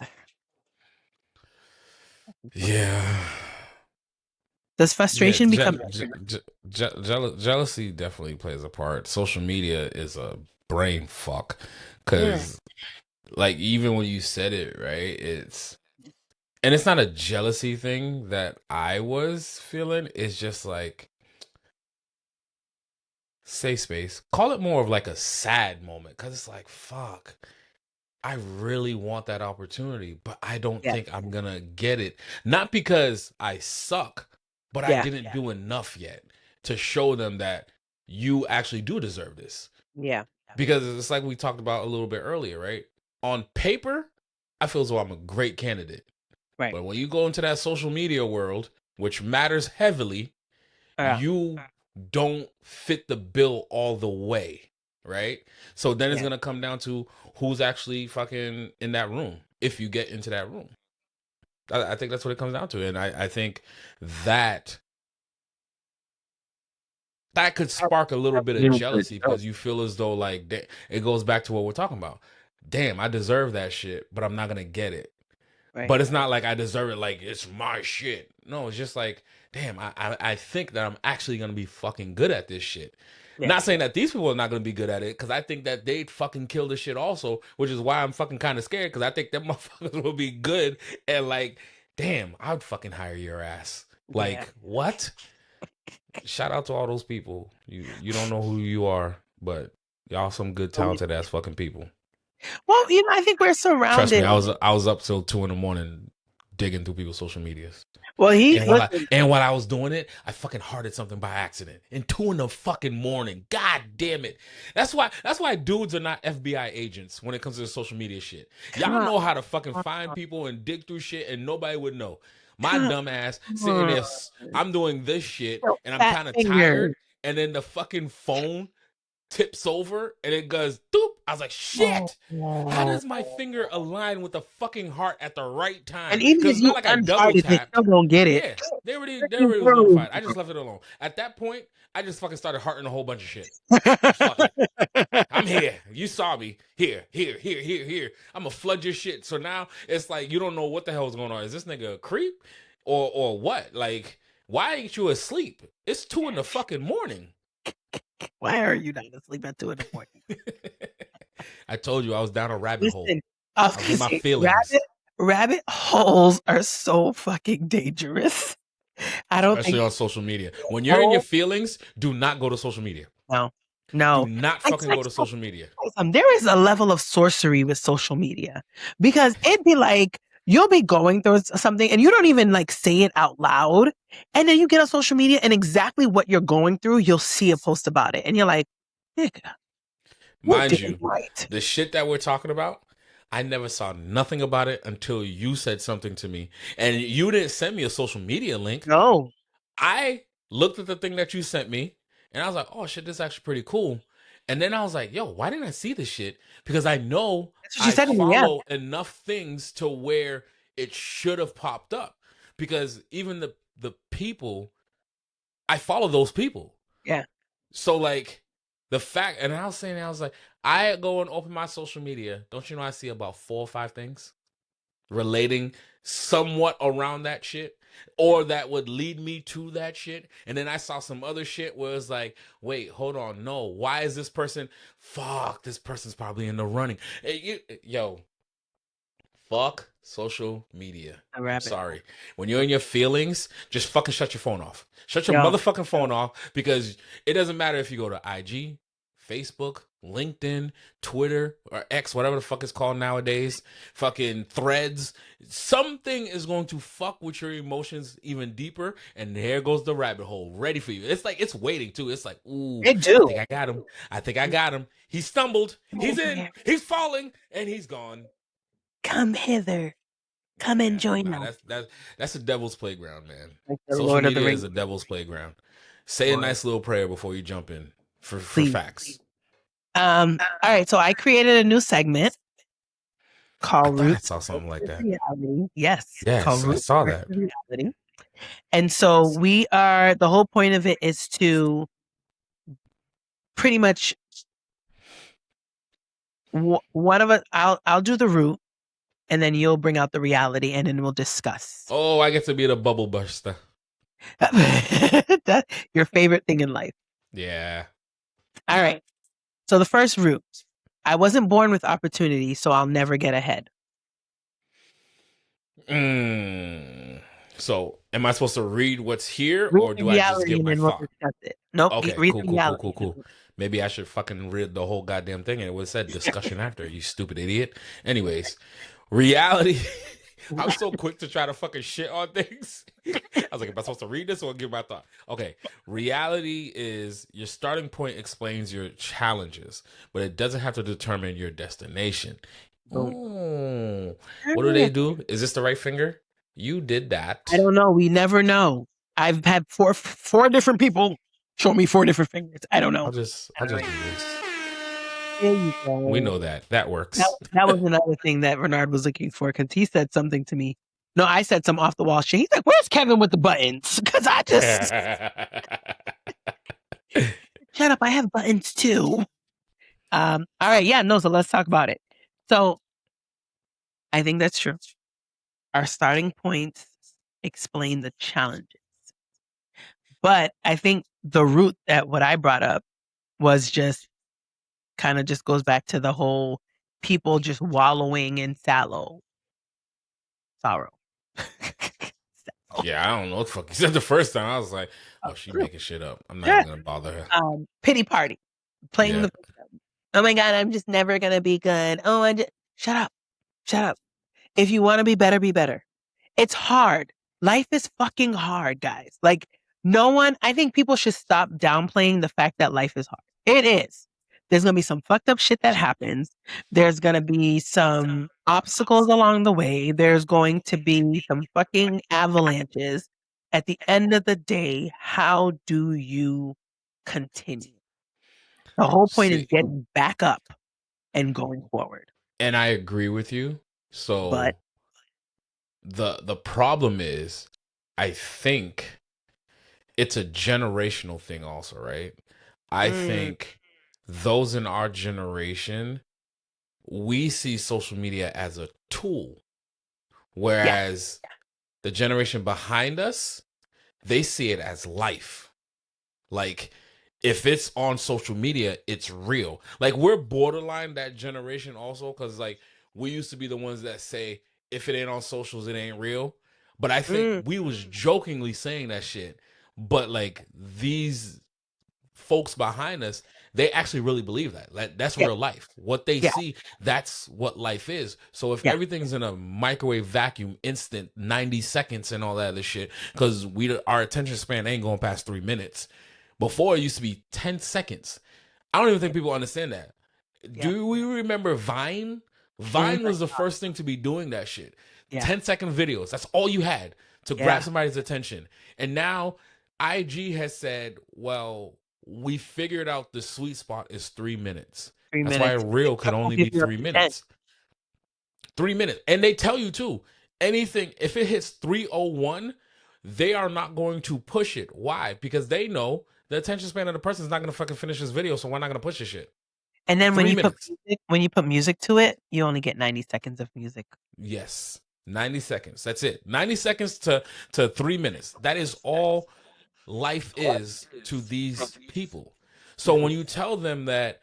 Yeah.
Does
Yeah,
frustration become
jealousy definitely plays a part. Social media is a brain fuck
yeah,
because, like, even when you said it, right, it's not a jealousy thing that I was feeling. It's just like safe space. Call it more of like a sad moment because it's like, fuck, I really want that opportunity, but I don't
yeah,
think I'm gonna get it. Not because I suck, but I
yeah,
didn't do enough yet to show them that you actually do deserve this.
yeah,
Because it's like we talked about a little bit earlier, right? On paper, I feel as though I'm a great candidate.
right.
But when you go into that social media world, which matters heavily,
Yeah,
you don't fit the bill all the way, right? So then it's
yeah.
gonna come down to who's actually fucking in that room if you get into that room. I think that's what it comes down to, and I think that that could spark a little bit of jealousy because you feel as though like it goes back to what we're talking about. Damn, I deserve that shit, but I'm not gonna get it.
Right.
But it's not like I deserve it like it's my shit. No, it's just like, damn, I think that I'm actually gonna be fucking good at this shit.
Yeah.
Not saying that these people are not gonna be good at it, because I think that they'd fucking kill this shit also, which is why I'm fucking kind of scared, because I think them motherfuckers will be good and like, damn, I'd fucking hire your ass.
Yeah.
Like, what? Shout out to all those people. You don't know who you are, but y'all some good talented ass fucking people.
Well, I think we're
Trust me,
surrounded.
I was up till 2 a.m. digging through people's social medias.
Well,
And while I was doing it, I fucking hearted something by accident. In 2 in the fucking morning. God damn it. That's why dudes are not FBI agents when it comes to the social media shit. Y'all know how to fucking find people and dig through shit and nobody would know. My dumb ass sitting there, I'm doing this shit,
Your
and I'm
fat
kind of
finger.
tired, and then the fucking phone tips over and it goes doop. I was like, shit. How does my finger align with the fucking heart at the right time?
And even
Because
if
it's not
you
like I double
unheart it, they
tapped.
still gonna get it.
Yeah, they already was notified. I just left it alone. At that point, I just fucking started hearting a whole bunch of shit. Fuck it. I'm here. You saw me. Here, here, here, here, here. I'm gonna flood your shit. So now it's like you don't know what the hell is going on. Is this nigga a creep? Or what? Like, why ain't you asleep? It's 2 in the fucking morning.
Why are you not asleep at 2 in the morning?
I told you I was down a rabbit hole.
Listen, I was
I was
gonna
in my
say,
feelings.
rabbit holes are so fucking dangerous. I don't
Especially
think
on social media. When you're in your feelings, do not go to social media.
no.
Do not fucking go to social media.
There is a level of sorcery with social media because it'd be like you'll be going through something and you don't even like say it out loud, and then you get on social media and exactly what you're going through, you'll see a post about it, and you're like, nigga, what
Mind
did
you,
I write?
the shit that we're talking about, I never saw nothing about it until you said something to me. And you didn't send me a social media link.
No,
I looked at the thing that you sent me and I was like, oh shit, this is actually pretty cool. And then I was like, yo, why didn't I see this shit? Because I know
that's what she
I
said to me. Yeah,
follow enough things to where it should have popped up. Because even the people, I follow those people.
yeah.
So like the fact, and I was saying, I was like, I go and open my social media. Don't you know I see about 4 or 5 things relating somewhat around that shit, or that would lead me to that shit. And then I saw some other shit where it's like, wait, hold on, no, why is this person? Fuck, this person's probably in the running. Yo, fuck social media.
A
I'm
rabbit hole.
sorry. When you're in your feelings, just fucking shut your phone off. Shut your
Yo,
motherfucking phone off, because it doesn't matter if you go to IG, Facebook, LinkedIn, Twitter, or X, whatever the fuck it's called nowadays, fucking threads. Something is going to fuck with your emotions even deeper, and there goes the rabbit hole ready for you. It's like it's waiting too. It's like, ooh,
they
I
do.
think I got him. I think I got him. He stumbled. He's in. He's falling, and he's gone.
Come hither. Come and
Yeah,
join
nah,
us.
that's a devil's playground, man.
Like the
Social
Lord of the
media is
Rings.
a devil's playground. Say a
Lord,
nice little prayer before you jump in for
please.
facts.
All right, so I created a new segment
I
called
thought I
Roots
saw something like that.
Reality. Yes, called
Yes, I
Roots
saw
versus
that.
Reality. And so the whole point of it is to pretty much one of us, I'll do the root and then you'll bring out the reality and then we'll discuss.
Oh, I get to be the bubble buster.
That's your favorite thing in life.
Yeah.
All right. So the first root, I wasn't born with opportunity, so I'll never get ahead.
So, am I supposed to read what's here,
Read
or
the
do I just
reality
give
and
my
then we'll
thought?
discuss it. Nope.
Okay,
Read
cool,
the
cool, cool,
reality.
cool, cool. Maybe I should fucking read the whole goddamn thing and it would have said discussion after, you stupid idiot. Anyways, reality. I'm so quick to try to fucking shit on things. I was like, am I supposed to read this or give my thought? Okay. Reality is your starting point explains your challenges, but it doesn't have to determine your destination. Oh, what do they do? Is this the right finger? You did that.
I don't know. We never know. I've had four different people show me 4 different fingers. I don't know.
I'll just do this.
There you
We
go.
know that. That
That,
works.
that was another thing that Bernard was looking for because he said something to me. No, I said some off the wall shit. He's like, "Where's Kevin with the buttons?" Because I just shut up. I have buttons too. All right, yeah, no. So let's talk about it. So I think that's true. Our starting points explain the challenges, but I think the root that what I brought up was just kind of just goes back to the whole people just wallowing in sorrow.
Yeah, I don't know what the fuck you said the first time. I was like, oh, she making shit up. I'm not even gonna bother her.
Pity party, playing
Yeah.
the victim. Oh my god, I'm just never gonna be good. Oh, shut up, shut up. If you want to be better, be better. It's hard. Life is fucking hard, guys. Like no one. I think people should stop downplaying the fact that life is hard. It is. There's going to be some fucked up shit that happens. There's going to be some obstacles along the way. There's going to be some fucking avalanches. At the end of the day, how do you continue? The whole point is
See,
getting back up and going forward.
and I agree with you.
But
So the problem is, I think it's a generational thing also, right? I
mm,
think those in our generation, we see social media as a tool,
yeah,
whereas the generation behind us, they see it as life. Like, if it's on social media, it's real. Like, we're borderline that generation also, because like we used to be the ones that say if it ain't on socials, it ain't real. But I think
mm,
we was jokingly saying that shit. But like these folks behind us, they actually really believe that. That's
yeah,
real life. What they
yeah,
see, that's what life is. So if
yeah.
everything's in a microwave vacuum, instant, 90 seconds and all that other shit, because our attention span ain't going past 3 minutes. Before it used to be 10 seconds. I don't even think people understand that.
Yep.
Do we remember Vine?
Mm,
Vine was the first thing to be doing that shit.
yeah.
10-second videos. That's all you had to grab
Yeah.
somebody's attention. And now IG has said, well, we figured out the sweet spot is 3 minutes.
3 minutes.
That's why a reel could
Couple
only be
gives you up
three
to 10.
minutes. 3 minutes. And they tell you too, anything, if it hits 301, they are not going to push it. Why? Because they know the attention span of the person is not going to fucking finish this video, so we're not going to push this shit.
And then
3 minutes.
when you put music to it, you only get 90 seconds of music.
Yes. 90 seconds. That's it. 90 seconds to 3 minutes. That is all life is to these people. So
Mhm.
when you tell them that,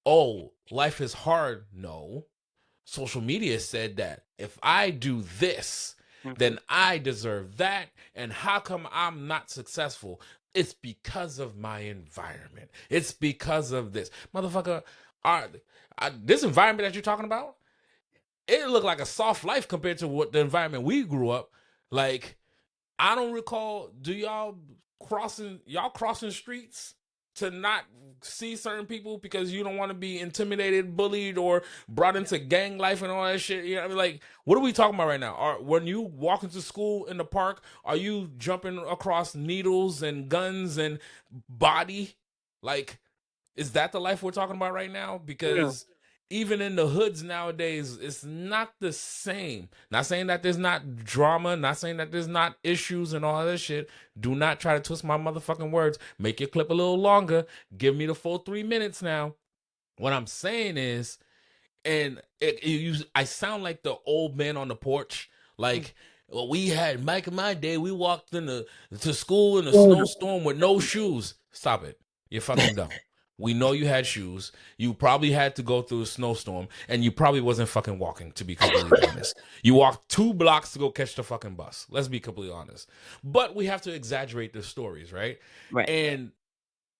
oh, life is hard, no. Social media said that if I do this,
Mhm.
then I deserve that. And how come I'm not successful? It's because of my environment. It's because of this. Motherfucker, this environment that you're talking about, it looked like a soft life compared to what the environment we grew up. Like, I don't recall. Do y'all crossing streets to not see certain people because you don't want to be intimidated, bullied, or brought into gang life and all that shit? You know what I mean? Like, what are we talking about right now? When you walk into school in the park, are you jumping across needles and guns and body? Like, is that the life we're talking about right now?
No.
Because even in the hoods nowadays, it's not the same. Not saying that there's not drama, not saying that there's not issues and all that shit. Do not try to twist my motherfucking words. Make your clip a little longer. Give me the full 3 minutes now. What I'm saying is, and I sound like the old man on the porch. Like, well, we had Mike in my day. We walked to school in a snowstorm with no shoes. Stop it. You're fucking dumb. We know you had shoes. You probably had to go through a snowstorm, and you probably wasn't fucking walking. To be completely honest, you walked 2 blocks to go catch the fucking bus. Let's be completely honest. But we have to exaggerate the stories, right?
Right.
And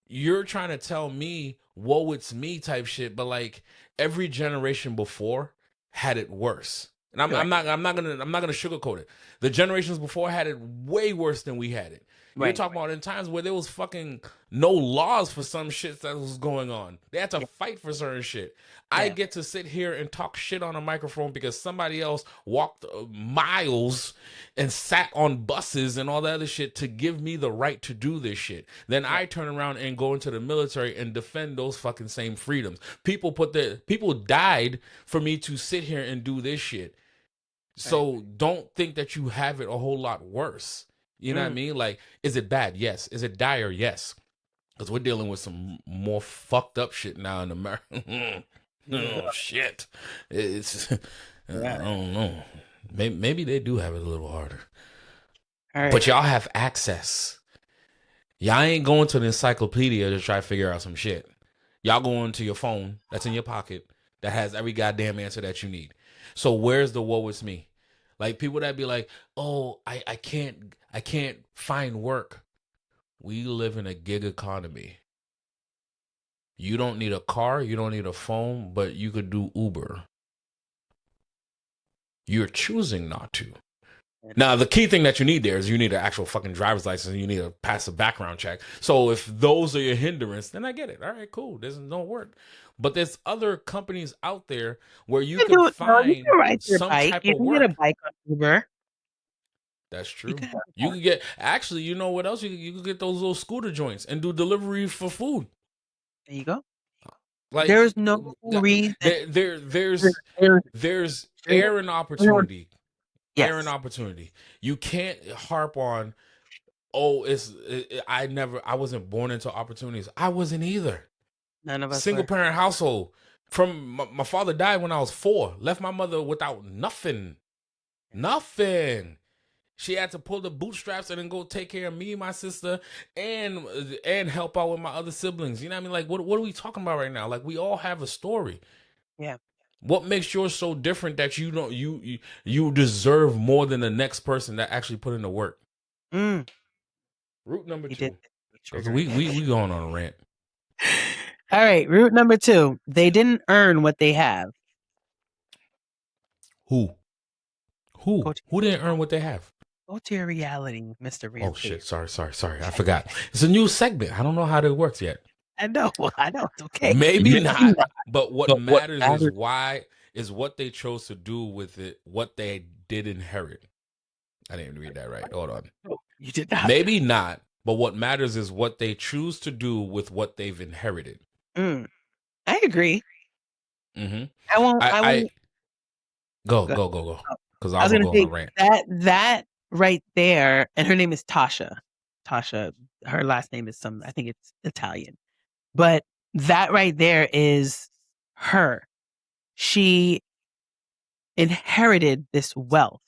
you're trying to tell me, woe it's me type shit, but like every generation before had it worse. And
Right.
I'm not gonna sugarcoat it. The generations before had it way worse than we had it. You're
Right.
talking about in times where there was fucking no laws for some shit that was going on. They had to
Yeah.
fight for certain shit. I
Yeah.
get to sit here and talk shit on a microphone because somebody else walked miles and sat on buses and all that other shit to give me the right to do this shit. Then
Right.
I turn around and go into the military and defend those fucking same freedoms. People died for me to sit here and do this shit.
Right.
So don't think that you have it a whole lot worse. You know what I
Mm.
mean? Like, is it bad? Yes. Is it dire? Yes. Because we're dealing with some more fucked up shit now in America. Oh shit! It's I
Yeah.
don't know. Maybe they do have it a little harder,
All right.
but y'all have access. Y'all ain't going to the encyclopedia to try to figure out some shit. Y'all going to your phone that's in your pocket that has every goddamn answer that you need. So where's the woe is me? Like people that be like, oh, I can't find work. We live in a gig economy. You don't need a car, you don't need a phone, but you could do Uber. You're choosing not to. Now, the key thing that you need there is you need an actual fucking driver's license and you need to pass a background check. So if those are your hindrance, then I get it. All right, cool. This don't work. But there's other companies out there where you
You can
can
do it. No, you
find
can ride your
some
bike.
type
You
of
can get a
work.
bike on Uber.
That's
You
true.
can have
You
that.
can get actually, you know what else? You can get those little scooter joints and do delivery for food.
There you go.
Like
There's no reason.
there's
There's,
there's
there's,
air and opportunity. Air and
yes,
opportunity. You can't harp on, oh, I wasn't born into opportunities. I wasn't either.
none of us
Single
were.
parent household. From my father died when I was 4. Left my mother without nothing. Nothing. She had to pull the bootstraps and then go take care of me, my sister, and help out with my other siblings. You know what I mean? Like, what are we talking about right now? Like, we all have a story.
Yeah.
What makes yours so different that you don't you deserve more than the next person that actually put in the work?
Mm,
Route number
he did.
2, because
Triggering.
we going on a rant.
All right. Route number 2. They didn't earn what they have.
Who
Go to,
who didn't earn what they have?
go to your reality, Mr.
Oh
Realtor.
shit! Sorry. I forgot. It's a new segment. I don't know how that works yet.
I know. I know. It's okay.
Maybe not.
Not.
But what
But what
matters
matters?
is what they chose to do with it, what they did inherit. I didn't read that right. Hold on.
No, you did not.
Maybe not. But what matters is what they choose to do with what they've inherited.
Mm, I agree.
Mm-hmm.
I won't. I
I
won't.
go
Go.
go go go because
I
I'm
was
gonna
gonna
go on a
say
rant.
that right there, and her name is Tasha. Tasha. Her last name is some. I think it's Italian. But that right there is her. She inherited this wealth,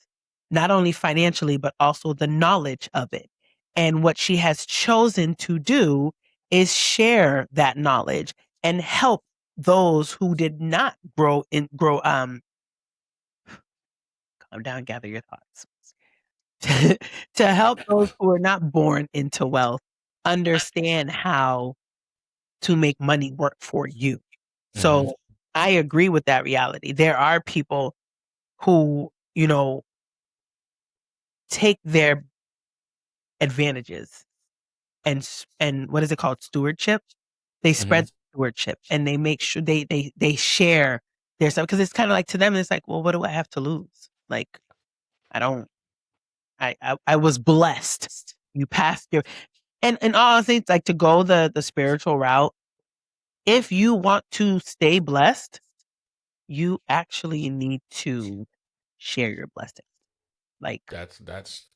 not only financially, but also the knowledge of it. And what she has chosen to do is share that knowledge and help those who did not grow. Calm down, gather your thoughts. To help those who are not born into wealth understand how to make money work for you.
Mm-hmm.
So I agree with that reality. There are people who, take their advantages and what is it called? Stewardship. They
Mm-hmm.
spread stewardship and they make sure they share their stuff because it's kind of like to them it's like, well, what do I have to lose? Like I don't I was blessed. You passed your and all things like to go the spiritual route. If you want to stay blessed, you actually need to share your blessings. Like
That's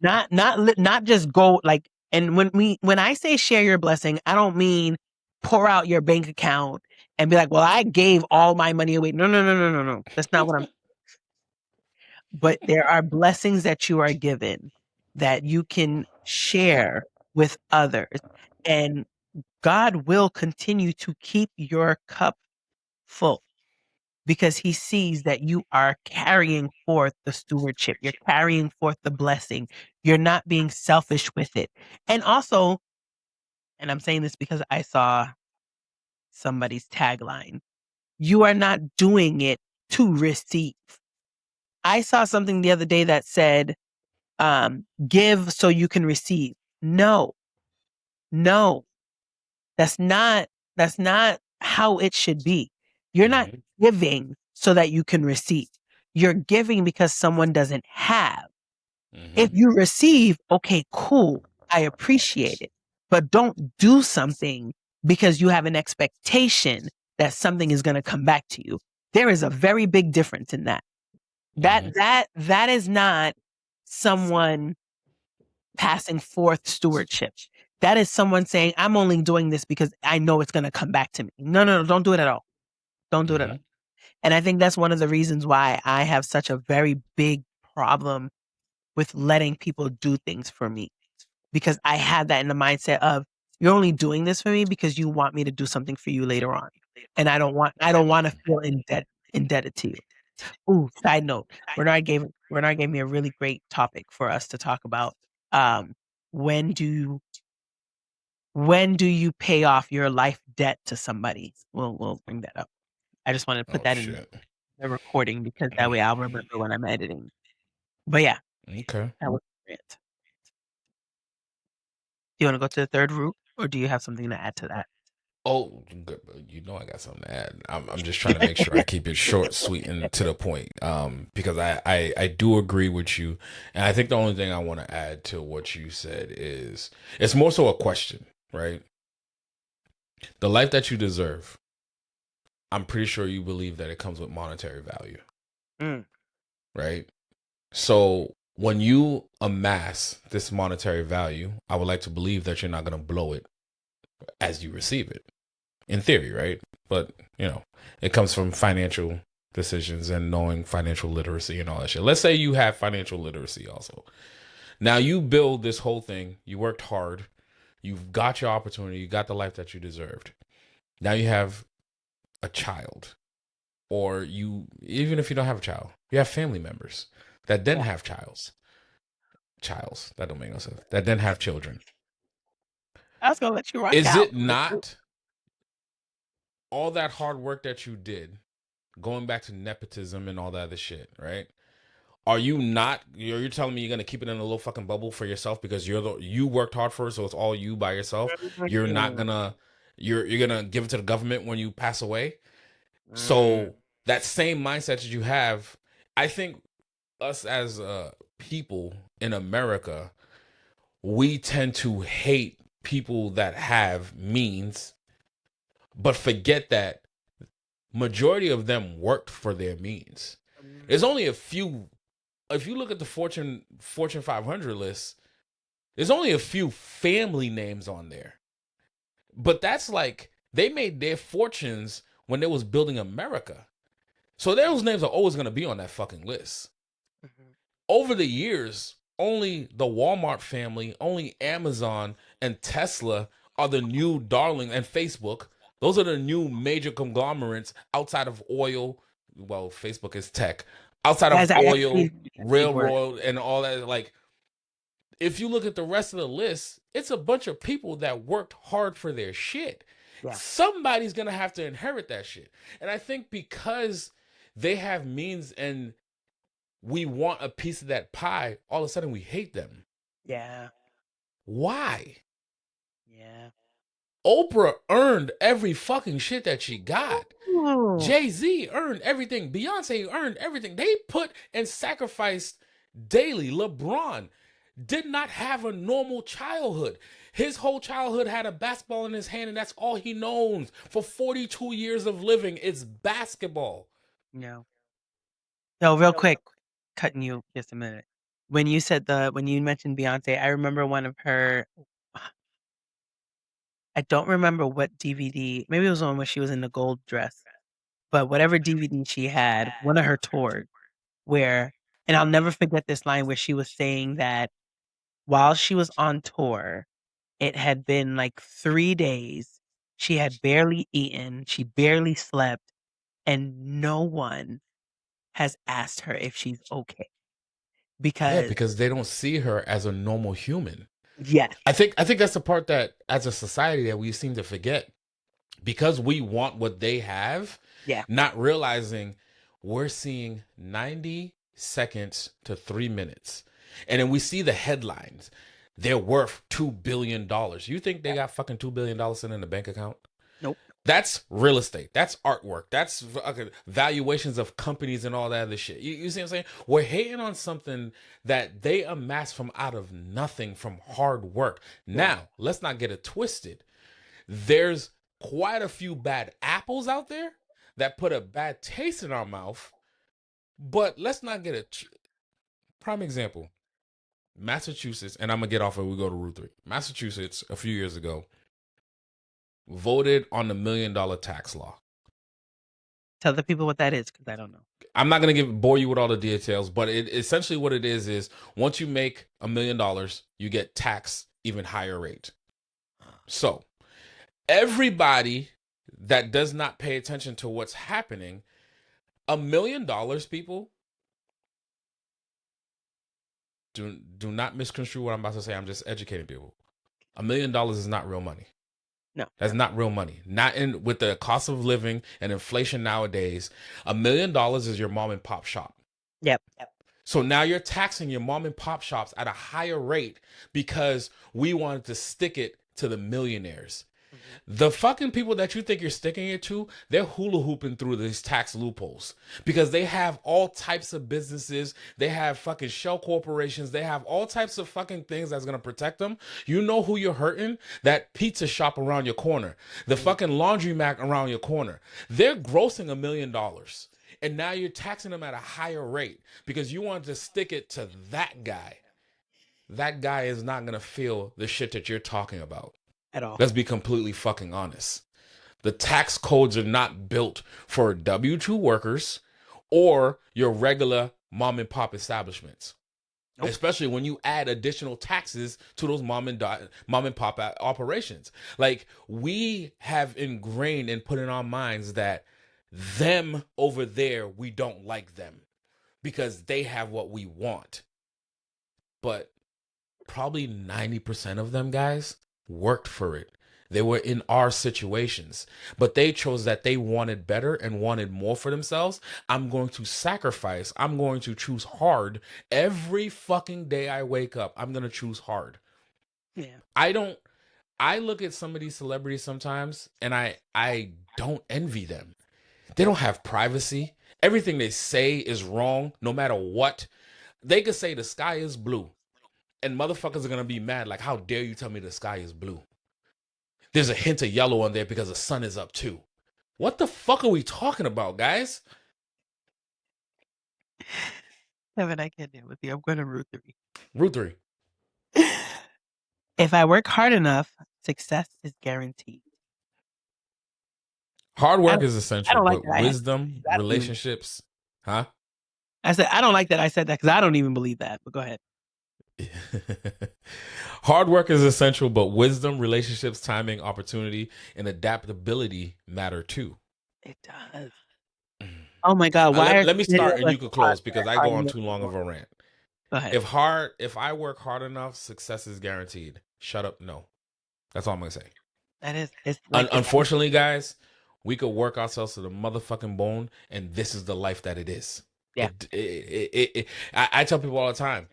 not just go like and when I say share your blessing, I don't mean pour out your bank account and be like, "Well, I gave all my money away." No. That's not what I'm but there are blessings that you are given that you can share with others and God will continue to keep your cup full because he sees that you are carrying forth the stewardship. You're carrying forth the blessing. You're not being selfish with it. And also, and I'm saying this because I saw somebody's tagline, you are not doing it to receive. I saw something the other day that said, give so you can receive. No, no, that's not, that's not how it should be. You're not
mm-hmm.
giving so that you can receive. You're giving because someone doesn't have. If
Mm-hmm.
you receive, okay, cool. I appreciate it. But don't do something because you have an expectation that something is going to come back to you. There is a very big difference in that.
Mm-hmm.
That is not someone passing forth stewardship. That is someone saying, I'm only doing this because I know it's going to come back to me. No, don't do it at all. Don't do it at all.
Mm-hmm.
And I think that's one of the reasons why I have such a very big problem with letting people do things for me because I have that in the mindset of you're only doing this for me because you want me to do something for you later on. And I don't want to feel indebted to you. Ooh, side note, Bernard gave me a really great topic for us to talk about. Um, when do you when do you pay off your life debt to somebody? We'll bring that up. I just wanted to put
Oh
that in
shit.
the recording because that way I'll remember when I'm editing. But yeah.
Okay.
That was it. Do you want to go to the third root, or do you have something to add to that?
Oh, good. You know I got something to add. I'm just trying to make sure I keep it short, sweet, and to the point. Because I do agree with you, and I think the only thing I want to add to what you said is it's more so a question, right? The life that you deserve, I'm pretty sure you believe that it comes with monetary value,
Mm,
right? So when you amass this monetary value, I would like to believe that you're not going to blow it as you receive it. In theory, right? But it comes from financial decisions and knowing financial literacy and all that shit. Let's say you have financial literacy also. Now you build this whole thing, you worked hard, you've got your opportunity, you got the life that you deserved. Now you have a child, or you, even if you don't have a child, you have family members that then
yeah.
have childs, that don't make no sense, that then have children.
I was gonna let you rock
Is
out.
it not all that hard work that you did, going back to nepotism and all that other shit, right? Are you not? You're telling me you're gonna keep it in a little fucking bubble for yourself because you worked hard for it, so it's all you by yourself. You're not
Mm,
gonna you're gonna give it to the government when you pass away.
mm,
So that same mindset that you have, I think us as people in America, we tend to hate people that have means, but forget that majority of them worked for their means. There's
mm.
only a few. If you look at the Fortune 500 list, there's only a few family names on there. But that's like they made their fortunes when they was building America. So those names are always going to be on that fucking list.
Mhm.
Over the years, only the Walmart family, only Amazon and Tesla are the new darling, and Facebook. Those are the new major conglomerates outside of oil. Well, Facebook is tech. Outside of
Guys, I
oil,
actually were.
railroad, and all that. Like, if you look at the rest of the list, it's a bunch of people that worked hard for their shit.
Yeah,
Somebody's gonna have to inherit that shit. And I think because they have means and we want a piece of that pie, all of a sudden we hate them.
yeah,
Why?
yeah.
Oprah earned every fucking shit that she got.
Ooh.
Jay-Z earned everything. Beyonce earned everything. They put and sacrificed daily. LeBron did not have a normal childhood. His whole childhood had a basketball in his hand, and that's all he knows. For 42 years of living, it's basketball.
No. No, real quick, cutting you just a minute. When you mentioned Beyonce, I remember one of her. I don't remember what DVD. Maybe it was one where she was in the gold dress, but whatever DVD she had, one of her tours where, and I'll never forget this line where she was saying that while she was on tour, it had been like 3 days. She had barely eaten. She barely slept, and no one has asked her if she's okay
Yeah,
because
because they don't see her as a normal human.
yes,
I think that's the part that as a society that we seem to forget because we want what they have,
yeah,
not realizing we're seeing 90 seconds to 3 minutes. And then we see the headlines. They're worth $2 billion. You think they
yeah,
got fucking $2 billion sitting in the bank account?
nope,
That's real estate. That's artwork. That's valuations of companies and all that other shit. You see what I'm saying? We're hating on something that they amassed from out of nothing, from hard work.
yeah,
Now, let's not get it twisted. There's quite a few bad apples out there that put a bad taste in our mouth, but let's not get it. Prime example, Massachusetts, and I'm going to get off of we go to Route 3. Massachusetts, a few years ago, voted on the $1 million tax law.
tell the people what that is because I don't know.
I'm not going to bore you with all the details, but it essentially what it is once you make $1 million, you get taxed even higher rate. So everybody that does not pay attention to what's happening, $1 million, people, do not misconstrue what I'm about to say. I'm just educating people. $1 million is not real money.
No,
That's not real money. Not in with the cost of living and inflation nowadays. $1 million is your mom and pop shop.
yep,
So now you're taxing your mom and pop shops at a higher rate because we wanted to stick it to the millionaires.
Mhm.
The fucking people that you think you're sticking it to, they're hula hooping through these tax loopholes because they have all types of businesses. They have fucking shell corporations. They have all types of fucking things that's gonna protect them. You know who you're hurting? That pizza shop around your corner, the
Mhm.
fucking laundromat around your corner. They're grossing $1 million. And now you're taxing them at a higher rate because you want to stick it to that guy. That guy is not gonna feel the shit that you're talking about.
At all.
Let's be completely fucking honest. The tax codes are not built for W-2 workers or your regular mom and pop establishments.
Nope.
Especially when you add additional taxes to those mom and pop operations. Like we have ingrained and put in our minds that them over there, we don't like them because they have what we want. But probably 90% of them guys worked for it. They were in our situations, but they chose that they wanted better and wanted more for themselves. I'm going to sacrifice. I'm going to choose hard every fucking day I wake up. I'm going to choose hard.
Yeah.
I don't I look at some of these celebrities sometimes and I don't envy them. They don't have privacy. Everything they say is wrong no matter what. They could say the sky is blue and motherfuckers are gonna be mad. Like, how dare you tell me the sky is blue? There's a hint of yellow on there because the sun is up too. What the fuck are we talking about, guys?
Kevin, I can't deal with you. I'm going to root 3.
Root 3.
If I work hard enough, success is guaranteed.
Hard
I
work
don't,
is
I
essential,
don't like
but
that. I
wisdom,
don't even.
relationships, huh?
I said I don't like that. I said that because I don't even believe that. But go ahead.
Hard work is essential, but wisdom, relationships, timing, opportunity, and adaptability matter too.
It does. Oh my God! Why are
Let me
so many
start
of
and
us
you could
taught
close because
that
I go
hard
on
work
too
is
long of
more?
a rant.
Go ahead.
If I work hard enough, success is guaranteed. Shut up, no. That's all I'm gonna say.
That is. It's like it's.
Unfortunately, guys, we could work ourselves to the motherfucking bone, and this is the life that it is.
Yeah.
I tell people all the time,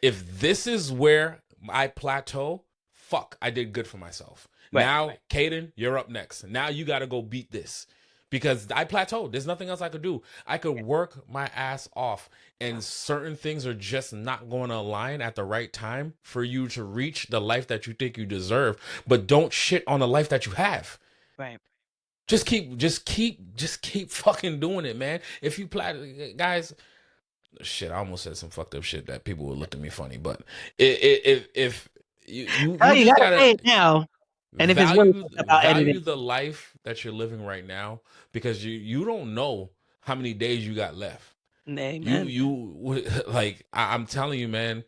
if this is where I plateau, fuck, I did good for myself.
Right.
Now, Caden, you're up next. Now you got to go beat this because I plateaued. There's nothing else I could do. I could work my ass off, and certain things are just not going to align at the right time for you to reach the life that you think you deserve. But don't shit on the life that you have.
Right.
Just keep fucking doing it, man. If you guys, shit, I almost said some fucked up shit that people would look at me funny, but if
Oh,
you
you
just
gotta
gotta
say it now. And if it's really
value
about editing,
the life that you're living right now because you don't know how many days you got left.
amen.
Like I'm telling you, man,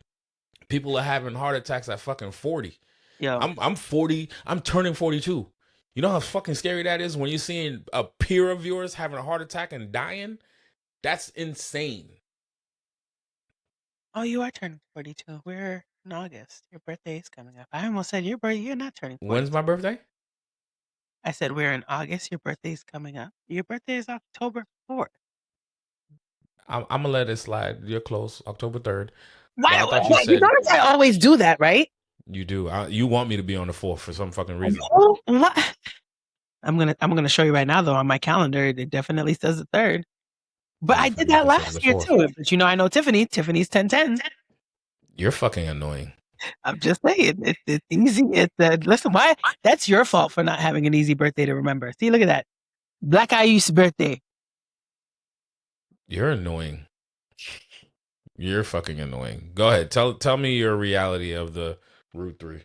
people are having heart attacks at fucking 40.
Yo.
I'm 40. I'm turning 42. You know how fucking scary that is when you're seeing a peer of yours having a heart attack and dying? That's insane.
Oh, you are turning 42. We're in August. Your birthday is coming up. I almost said your birthday. You're not turning
When's
42.
my birthday?
I said we're in August. Your birthday is coming up. Your birthday is October 4th.
I'm gonna let it slide. You're close, October 3rd. But
Why?
I thought you
Why you
said
notice I always do that, right?
you do. You want me to be on the 4th for some fucking reason.
Oh, what? I'm gonna show you right now though on my calendar. It definitely says the 3rd. But
You
I did that
fucking said the
last year
4th.
too. But you know I know Tiffany. Tiffany's 1010.
You're fucking annoying.
I'm just saying it's easy. It's listen. Why? That's your fault for not having an easy birthday to remember. See, look at that. Black Ice birthday.
You're annoying. You're fucking annoying. Go ahead. Tell me your reality of the Route 3.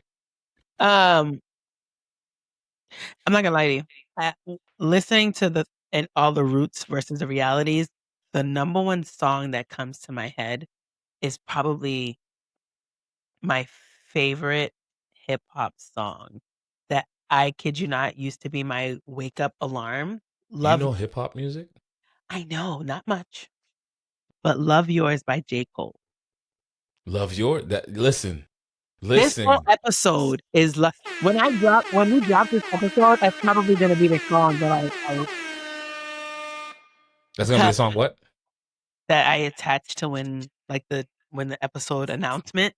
Um, I'm not gonna lie to you. Listening to the and all the roots versus the realities, the number one song that comes to my head is probably my favorite hip hop song that I kid you not used to be my wake up alarm.
You
Love,
know hip hop music?
I know, not much, but Love Yours by J. Cole.
Love your that listen.
This whole
Listen.
episode is like when we drop this episode, that's probably gonna be the song that I
That's gonna be
because
the song what?
that I attached to when the episode announcement.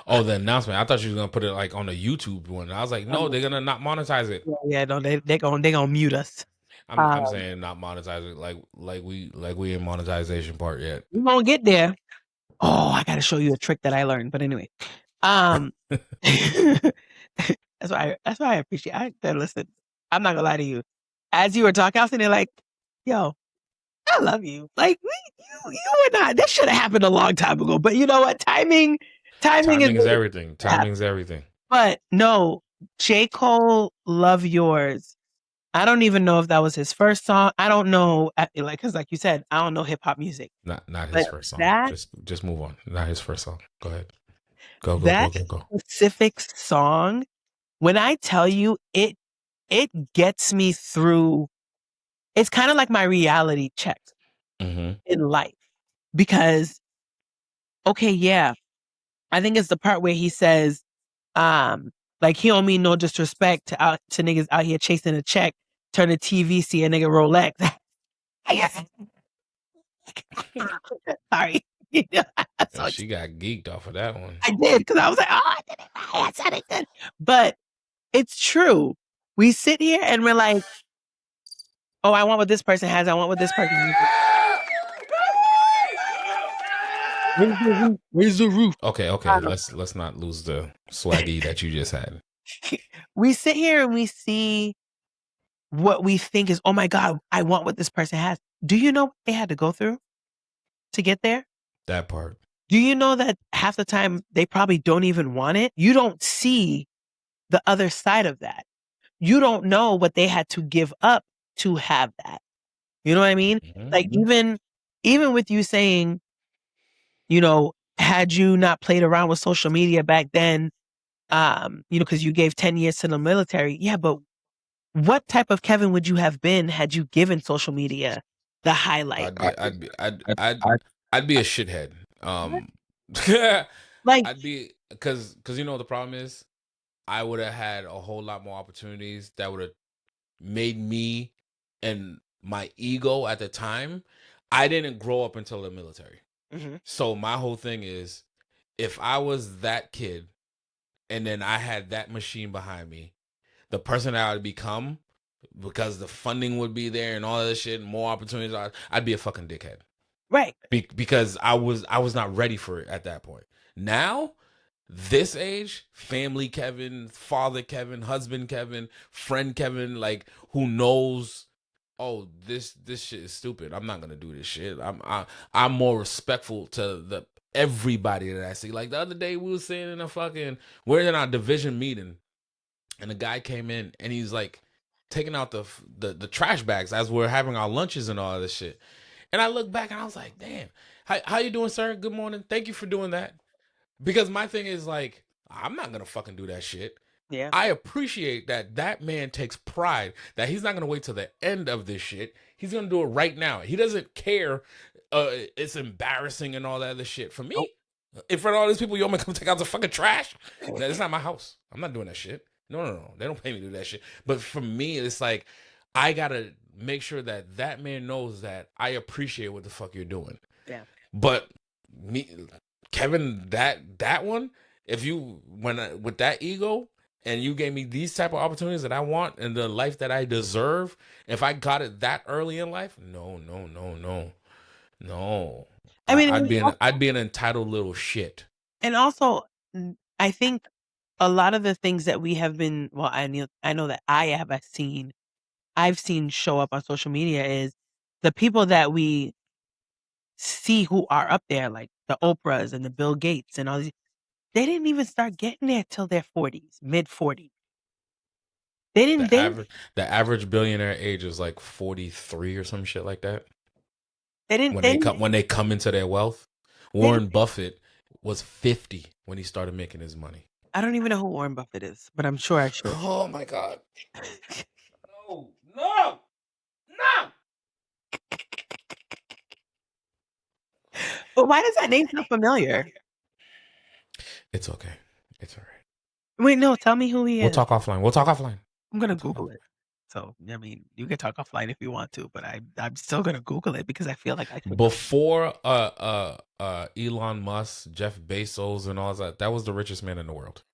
Oh, the announcement. I thought you were gonna put it like on a YouTube one. I was like, no, they're gonna not monetize it.
Yeah, no, they gonna mute us.
I'm saying not monetize it like we in monetization part yet.
We won't get there. Oh, I gotta show you a trick that I learned. But anyway, um, that's why I appreciate. Listen, I'm not gonna lie to you. As you were talking, I was sitting there like, "Yo, I love you." Like you were not. This should have happened a long time ago. But you know what? Timing is
Timing is everything. Timing is everything.
But no, J. Cole, "Love Yours." I don't even know if that was his first song. I don't know, because like you said, I don't know hip hop music.
Not his
But
first song.
that
Just move on. Not his first song. Go ahead. Go go go
that
go go.
specific song, when I tell you it gets me through. It's kind of like my reality check
Mm-hmm.
in life because okay, yeah, I think it's the part where he says, like he don't mean no disrespect to niggas out here chasing a check, turn the TV, see a nigga Rolex. I guess. Sorry.
Yeah,
So
she got geeked off of that one.
I did because I was like, oh, I did it right. I said it good. But it's true. We sit here and we're like, oh, I want what this person has. I want what this person has. Where's the roof? Where's the roof?
Okay. Let's not lose the swaggy that you just had.
We sit here and we see what we think is, oh my God, I want what this person has. Do you know what they had to go through to get there?
That part.
Do you know that half the time they probably don't even want it? You don't see the other side of that. You don't know what they had to give up to have that. You know what I mean?
Mm-hmm.
Like even with you saying, had you not played around with social media back then, because you gave 10 years to the military. Yeah, but what type of Kevin would you have been had you given social media the highlight?
I'd be a shithead.
Like,
I'd be because you know what the problem is. I would have had a whole lot more opportunities that would have made me and my ego at the time. I didn't grow up until the military.
mhm.
So my whole thing is if I was that kid and then I had that machine behind me, the person that I'd become, because the funding would be there and all this shit, more opportunities, I'd be a fucking dickhead.
Right.
Because I was not ready for it at that point. Now, this age, family Kevin, father Kevin, husband Kevin, friend Kevin, like who knows, oh, this shit is stupid. I'm not gonna do this shit. I'm more respectful to the everybody that I see. Like the other day we were sitting in we're in our division meeting and a guy came in and he's like taking out the trash bags as we're having our lunches and all this shit. And I look back and I was like, damn, how you doing, sir? Good morning. Thank you for doing that. Because my thing is like, I'm not gonna fucking do that shit.
Yeah.
I appreciate that man takes pride that he's not gonna wait till the end of this shit. He's gonna do it right now. He doesn't care. It's embarrassing and all that other shit. For
Nope.
me, in front of all these people, you want me to come take out the fucking trash? That's not my house. I'm not doing that shit. No. They don't pay me to do that shit. But for me, it's like I gotta make sure that man knows that I appreciate what the fuck you're doing.
Yeah.
But me, Kevin, that one, if you with that ego and you gave me these type of opportunities that I want and the life that I deserve, if I got it that early in life, no.
I mean,
I'd be an entitled little shit.
and also, I think a lot of the things that we have been, well, I know that I've seen show up on social media is the people that we see who are up there, like the Oprahs and the Bill Gates and all these. They didn't even start getting there till their 40s, mid 40s. They didn't.
The average billionaire age is like 43 or some shit like that.
They didn't.
When they come into their wealth. Warren Buffett was 50 when he started making his money.
I don't even know who Warren Buffett is, but I'm sure I should.
Oh my god. No.
But why does that name sound familiar?
It's okay. It's all right.
Wait, no, tell me who he
We'll
is.
talk offline.
I'm gonna Google it. So, I mean, you can talk offline if you want to, but I'm still gonna Google it because I feel like I should know.
Before Elon Musk, Jeff Bezos, and all that, that was the richest man in the world.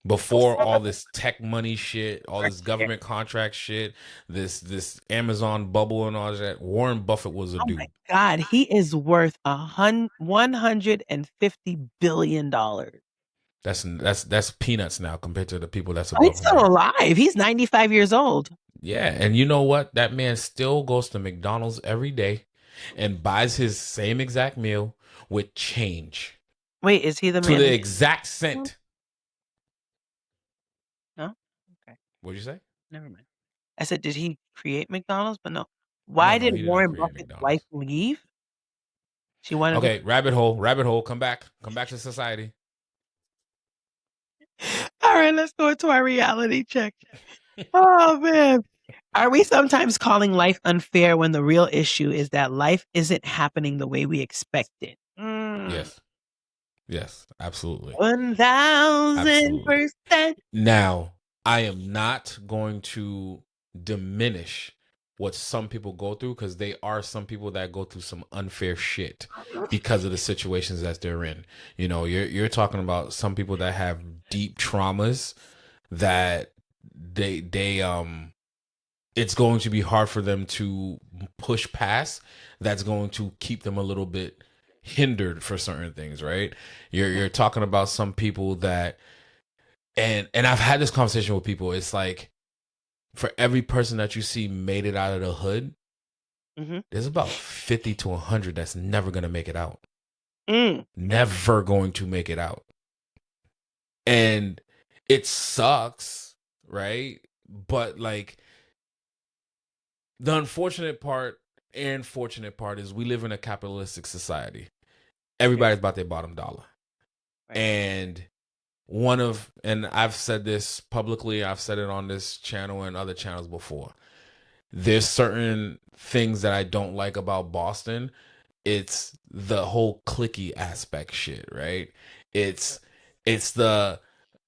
Before all this tech money shit, all this government contract shit, this Amazon bubble and all that, Warren Buffett was a
Oh my
dude.
God, he is worth $150 billion.
That's peanuts now compared to the people that's
Oh, he's
above him,
still
right?
alive. He's 95 years old.
Yeah, and you know what? That man still goes to McDonald's every day and buys his same exact meal with change
Wait, is he the
to
man
the
who?
exact cent.
No? Okay,
What'd you say?
never mind. I said, did he create McDonald's? But no.
No,
Why
no,
did
he did not
Warren
create
Buffett's wife
McDonald's.
leave? She wanted to.
Okay, rabbit hole. Come back to society.
All right, let's go into our reality check. Oh man. Are we sometimes calling life unfair when the real issue is that life isn't happening the way we expect it?
Yes, yes, absolutely, absolutely.
1000%.
Now, I am not going to diminish what some people go through because they are some people that go through some unfair shit because of the situations that they're in. You know, you're talking about some people that have deep traumas that they it's going to be hard for them to push past. That's going to keep them a little bit hindered for certain things, right? You're talking about some people that and I've had this conversation with people. It's like for every person that you see made it out of the hood,
Mm-hmm.
there's about 50 to 100 that's never going to make it out.
Mm.
Never going to make it out. And it sucks, right? But like the unfortunate part and fortunate part is we live in a capitalistic society. Everybody's about their bottom dollar.
Right.
And and I've said this publicly, I've said it on this channel and other channels before. There's certain things that I don't like about Boston. It's the whole clicky aspect shit, right? It's the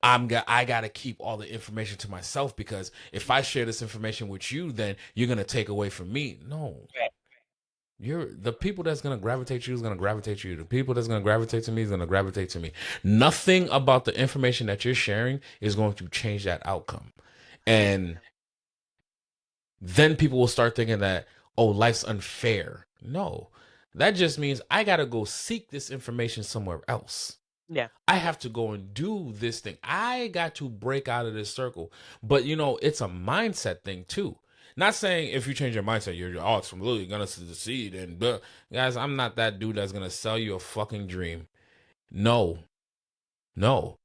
I gotta keep all the information to myself because if I share this information with you, then you're gonna take away from me. No,
Right.
you're the people that's gonna gravitate to you is gonna gravitate to you. The people that's gonna gravitate to me is gonna gravitate to me. Nothing about the information that you're sharing is going to change that outcome. And then people will start thinking that, oh, life's unfair. No, that just means I got to go seek this information somewhere else.
Yeah.
I have to go and do this thing. I got to break out of this circle. But, you know, it's a mindset thing too. Not saying if you change your mindset, you're absolutely going to succeed. And, guys, I'm not that dude that's going to sell you a fucking dream. No, no.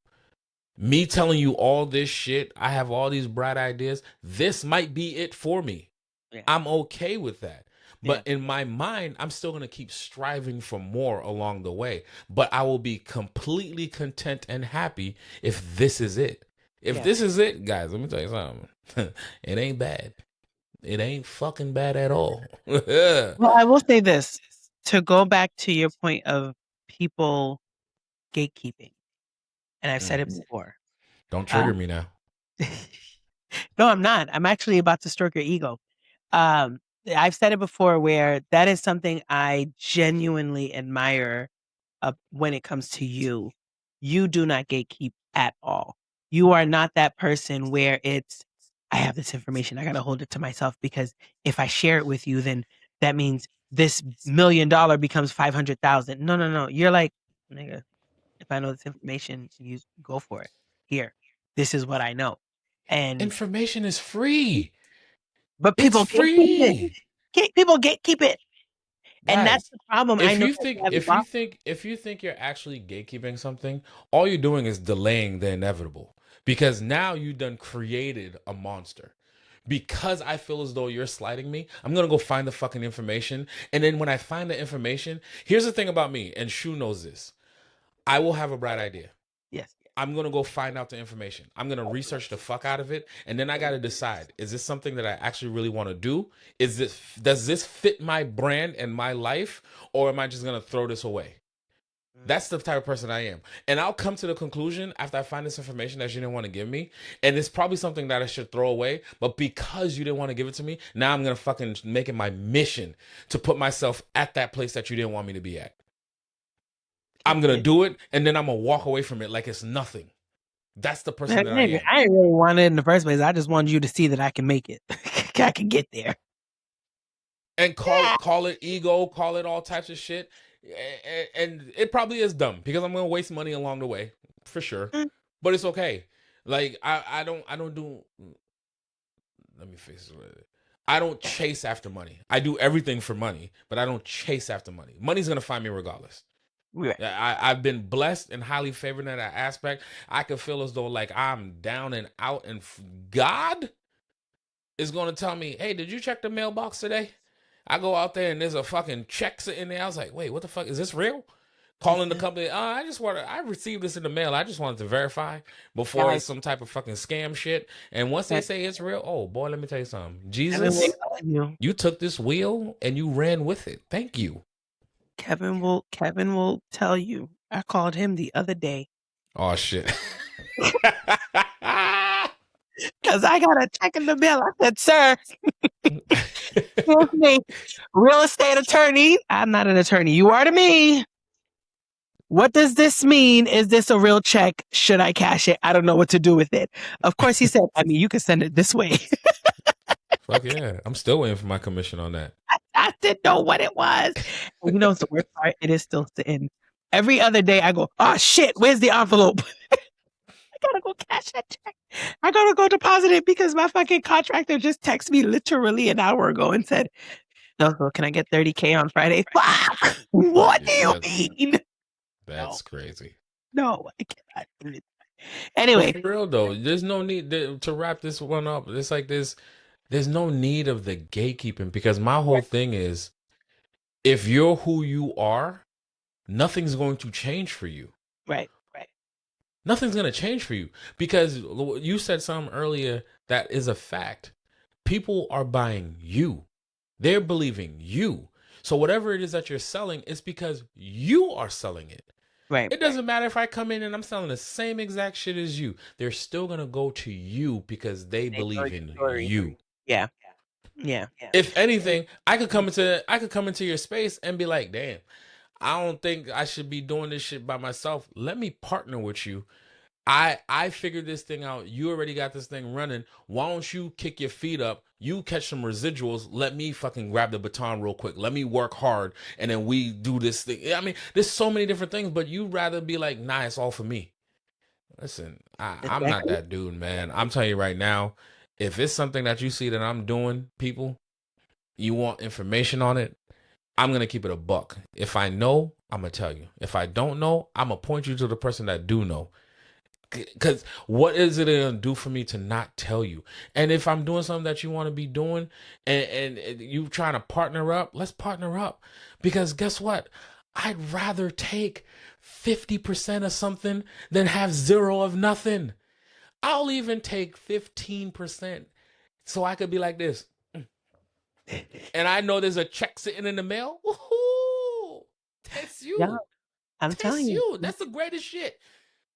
Me telling you all this shit, I have all these bright ideas. This might be it for me.
Yeah.
I'm okay with that.
Yeah.
But in my mind, I'm still going to keep striving for more along the way. But I will be completely content and happy if this is it. If
Yeah.
this is it, guys, let me tell you something. It ain't bad. It ain't fucking bad at all.
Well, I will say this to go back to your point of people gatekeeping, and I've said
Mm.
it before.
Don't
Uh,
trigger me now.
no, I'm not. I'm actually about to stroke your ego. Um, I've said it before where that is something I genuinely admire when it comes to you. You do not gatekeep at all. You are not that person where it's, I have this information, I got to hold it to myself because if I share it with you, then that means this $1,000,000 becomes 500,000. No, no, no. You're like, nigga, if I know this information, you go for it. Here, this is what I know. And,
Information is free.
but
It's
people gatekeep it.
free.
People gatekeep it. And that's
Guys,
the problem. I know that you have a problem.
if you think you're actually gatekeeping something, all you're doing is delaying the inevitable. Because now you done created a monster. Because I feel as though you're slighting me, I'm gonna go find the fucking information. And then when I find the information, here's the thing about me, and Shou knows this. I will have a bright idea.
Yes.
I'm gonna go find out the information. I'm gonna research the fuck out of it, and then I gotta decide: is this something that I actually really want to do? Does this fit my brand and my life, or am I just gonna throw this away? That's the type of person I am. And I'll come to the conclusion after I find this information that you didn't want to give me. And it's probably something that I should throw away. But because you didn't want to give it to me, now I'm going to fucking make it my mission to put myself at that place that you didn't want me to be at. I'm going to do it. And then I'm going to walk away from it like it's nothing. That's the person that I am.
I didn't really want it in the first place. I just wanted you to see that I can make it. I can get there.
And call it ego, call it all types of shit. And it probably is dumb because I'm gonna waste money along the way for sure. But it's okay. Like I don't do. Let me fix it. I don't chase after money. I do everything for money, but I don't chase after money. Money's gonna find me regardless.
Right.
I've been blessed and highly favored in that aspect. I can feel as though like I'm down and out, and God is gonna tell me, "Hey, did you check the mailbox today?" I go out there and there's a fucking check sitting there. I was like, wait, what the fuck? Is this real? Calling the company. I received this in the mail. I just wanted to verify before it's some type of fucking scam shit. And once they say it's real, oh boy, let me tell you something. Jesus, you took this wheel and you ran with it. Thank you.
Kevin will tell you. I called him the other day.
Oh shit.
Because I got a check in the mail. I said, sir, excuse me, real estate attorney. I'm not an attorney. You are to me. What does this mean? Is this a real check? Should I cash it? I don't know what to do with it. Of course, he said, I mean, you can send it this way.
Fuck yeah. I'm still waiting for my commission on that.
I didn't know what it was. And you know, the worst part, it is still sitting. Every other day I go, oh shit, where's the envelope? I gotta go cash that check. I gotta go deposit it because my fucking contractor just texted me literally an hour ago and said, no, can I get 30K on Friday? Fuck! What do you mean?
That's crazy.
No, I cannot. Anyway.
But for real though, there's no need to wrap this one up. It's like there's no need of the gatekeeping, because my whole thing is, if you're who you are, nothing's going to change for you.
Right.
Nothing's going to change for you, because you said something earlier that is a fact. People are buying you. They're believing you. So whatever it is that you're selling, it's because you are selling it.
Right.
It doesn't matter if I come in and I'm selling the same exact shit as you. They're still going to go to you because they believe in you.
Yeah.
If anything, I could come into your space and be like, damn, I don't think I should be doing this shit by myself. Let me partner with you. I figured this thing out. You already got this thing running. Why don't you kick your feet up? You catch some residuals. Let me fucking grab the baton real quick. Let me work hard, and then we do this thing. I mean, there's so many different things, but you'd rather be like, nah, it's all for me. Listen, I'm not that dude, man. I'm telling you right now, if it's something that you see that I'm doing, people, you want information on it, I'm going to keep it a buck. If I know, I'm going to tell you. If I don't know, I'm going to point you to the person that do know. Because what is it going to do for me to not tell you? And if I'm doing something that you want to be doing, and you trying to partner up, let's partner up. Because guess what? I'd rather take 50% of something than have zero of nothing. I'll even take 15% so I could be like this. And I know there's a check sitting in the mail. Woohoo! That's you.
Yeah, I'm telling you.
That's the greatest shit.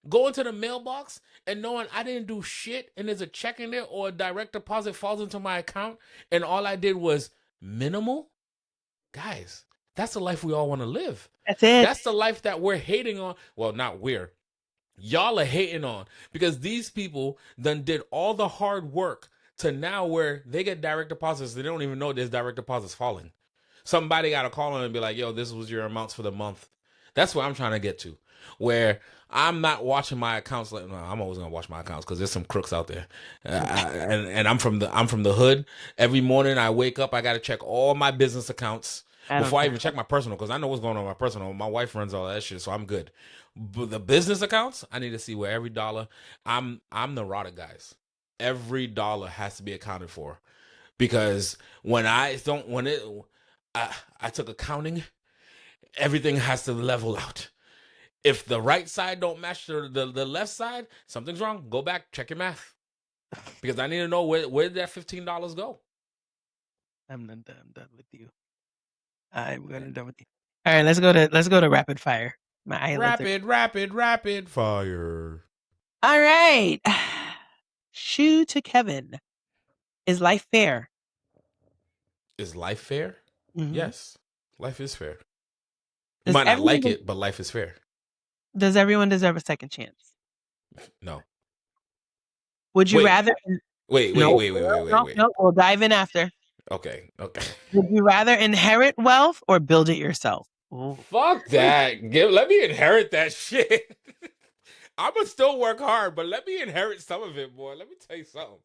Going to the mailbox and knowing I didn't do shit and there's a check in there or a direct deposit falls into my account and all I did was minimal. Guys, that's the life we all want to live.
That's it.
That's the life that we're hating on. Well, not we're. Y'all are hating on, because these people done did all the hard work to now where they get direct deposits. They don't even know there's direct deposits falling. Somebody got to call on and be like, yo, this was your amounts for the month. That's what I'm trying to get to, where I'm not watching my accounts. Like, no, I'm always gonna watch my accounts because there's some crooks out there, and I'm from the hood. Every morning I wake up, I got to check all my business accounts before I even check my personal, because I know what's going on with my personal. My wife runs all that shit, so I'm good. But the business accounts, I need to see where every dollar. I'm neurotic, guys. Every dollar has to be accounted for, because when I took accounting, everything has to level out. If the right side don't match the left side, something's wrong. Go back, check your math, because I need to know where did that $15 go.
I'm done with you. I'm done with you. All right, let's go to rapid fire. My eyelids are.
Rapid fire.
All right. Shou to Kevin. Is life fair?
Is life fair?
Mhm.
Yes, life is fair. You
Does
might not like
everyone
it, but life is fair.
does everyone deserve a second chance?
No.
Would you
Wait,
rather
wait, wait,
No,
wait, wait, wait, wait,
no,
wait.
no, we'll dive in after.
Okay, okay.
Would you rather inherit wealth or build it yourself? Ooh.
Fuck that. Let me inherit that shit. I'ma still work hard, but let me inherit some of it, boy. Let me tell you something.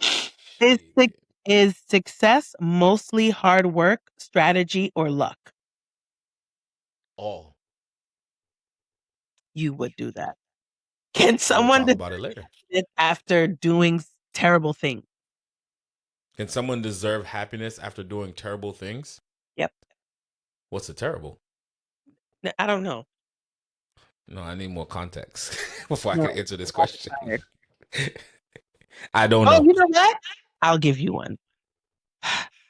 Is
Shit.
suc- is success mostly hard work, strategy, or luck?
Oh,
You would do that. Can
we'll
someone
talk
deserve
about it later.
it after doing terrible things?
Can someone deserve happiness after doing terrible things?
Yep.
What's the terrible?
I don't know.
No, I need more context before I can
No.
answer this question.
Tired.
I don't
Oh,
know.
you know what? I'll give you one.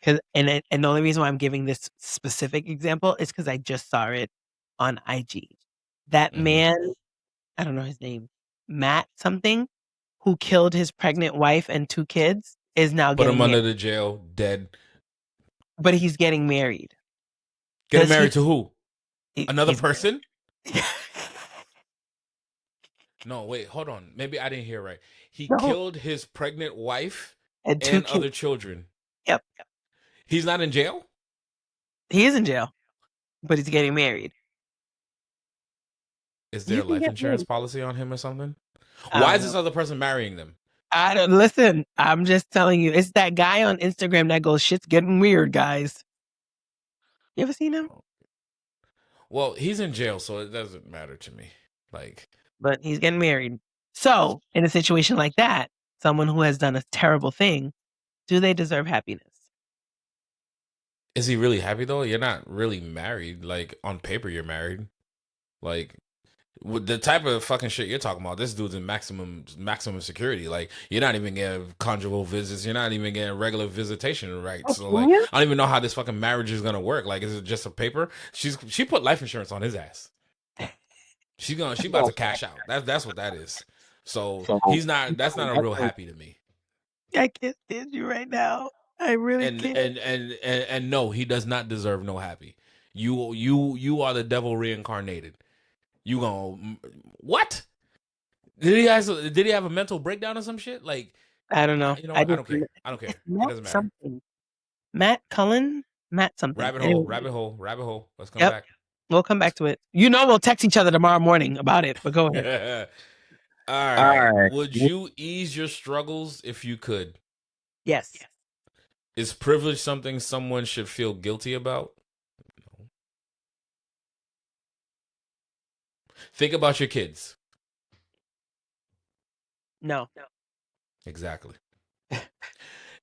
Cause and the only reason why I'm giving this specific example is because I just saw it on IG. That
Hmm.
man, I don't know his name, Matt something, who killed his pregnant wife and 2 kids, is now
Put him
getting
under
married.
the jail, dead.
But he's getting married.
Getting
Does he
married to who? Another
he's
person? No, wait, hold on. Maybe I didn't hear right. He
no,
killed his pregnant wife
and 2
and
kids.
other children.
Yep.
He's not in jail?
He is in jail, but he's getting married.
Is there
You
a
can
life
get
insurance
married.
policy on him or something?
I
Why
don't
is this
know.
other person marrying them?
I don't listen. I'm just telling you. It's that guy on Instagram that goes, "Shit's getting weird, guys." You ever seen him?
Well, he's in jail, so it doesn't matter to me. Like,
But he's getting married. So, in a situation like that, someone who has done a terrible thing, do they deserve happiness?
is he really happy though? You're not really married. Like, on paper, you're married. Like, with the type of fucking shit you're talking about, this dude's in maximum security. Like, you're not even getting conjugal visits. You're not even getting regular visitation rights. So, like,
Yeah.
I don't even know how this fucking marriage is gonna work. Like, is it just a paper? She put life insurance on his ass. She about to cash out. That's what that is. So he's not. That's not a real happy to me.
I can't stand you right now. I really
And
can't.
and no, he does not deserve no happy. You are the devil reincarnated. You gonna what? Did he have a mental breakdown or some shit? Like,
I don't know.
you know
I
what? I
just
don't care. I don't care.
it's
It
Matt
doesn't matter.
something. Matt Cullen? Matt something.
Rabbit hole,
Anyway,
rabbit hole, rabbit hole. Let's come
yep.
back.
We'll come back to it. You know we'll text each other tomorrow morning about it, but go ahead.
All right. Would you ease your struggles if you could?
Yes.
Is privilege something someone should feel guilty about? Think about your kids.
No.
Exactly.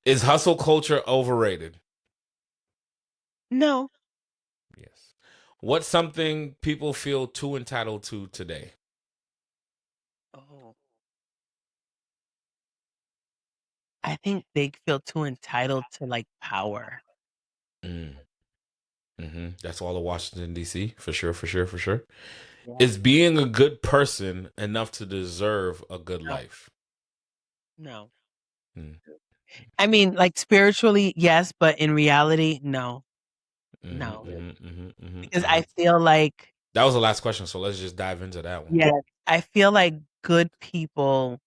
Is hustle culture overrated?
No.
Yes. What's something people feel too entitled to today?
Oh. I think they feel too entitled to like power.
Mm. That's all of Washington, D.C. For sure, for sure, for sure.
Yeah.
Is being a good person enough to deserve a good
No.
life?
No.
Mm.
I mean, like spiritually, yes, but in reality, no.
Hmm.
No.
Hmm. Hmm. Hmm.
Because
Hmm.
I feel like,
That was the last question, so let's just dive into that one.
yeah, I feel like good people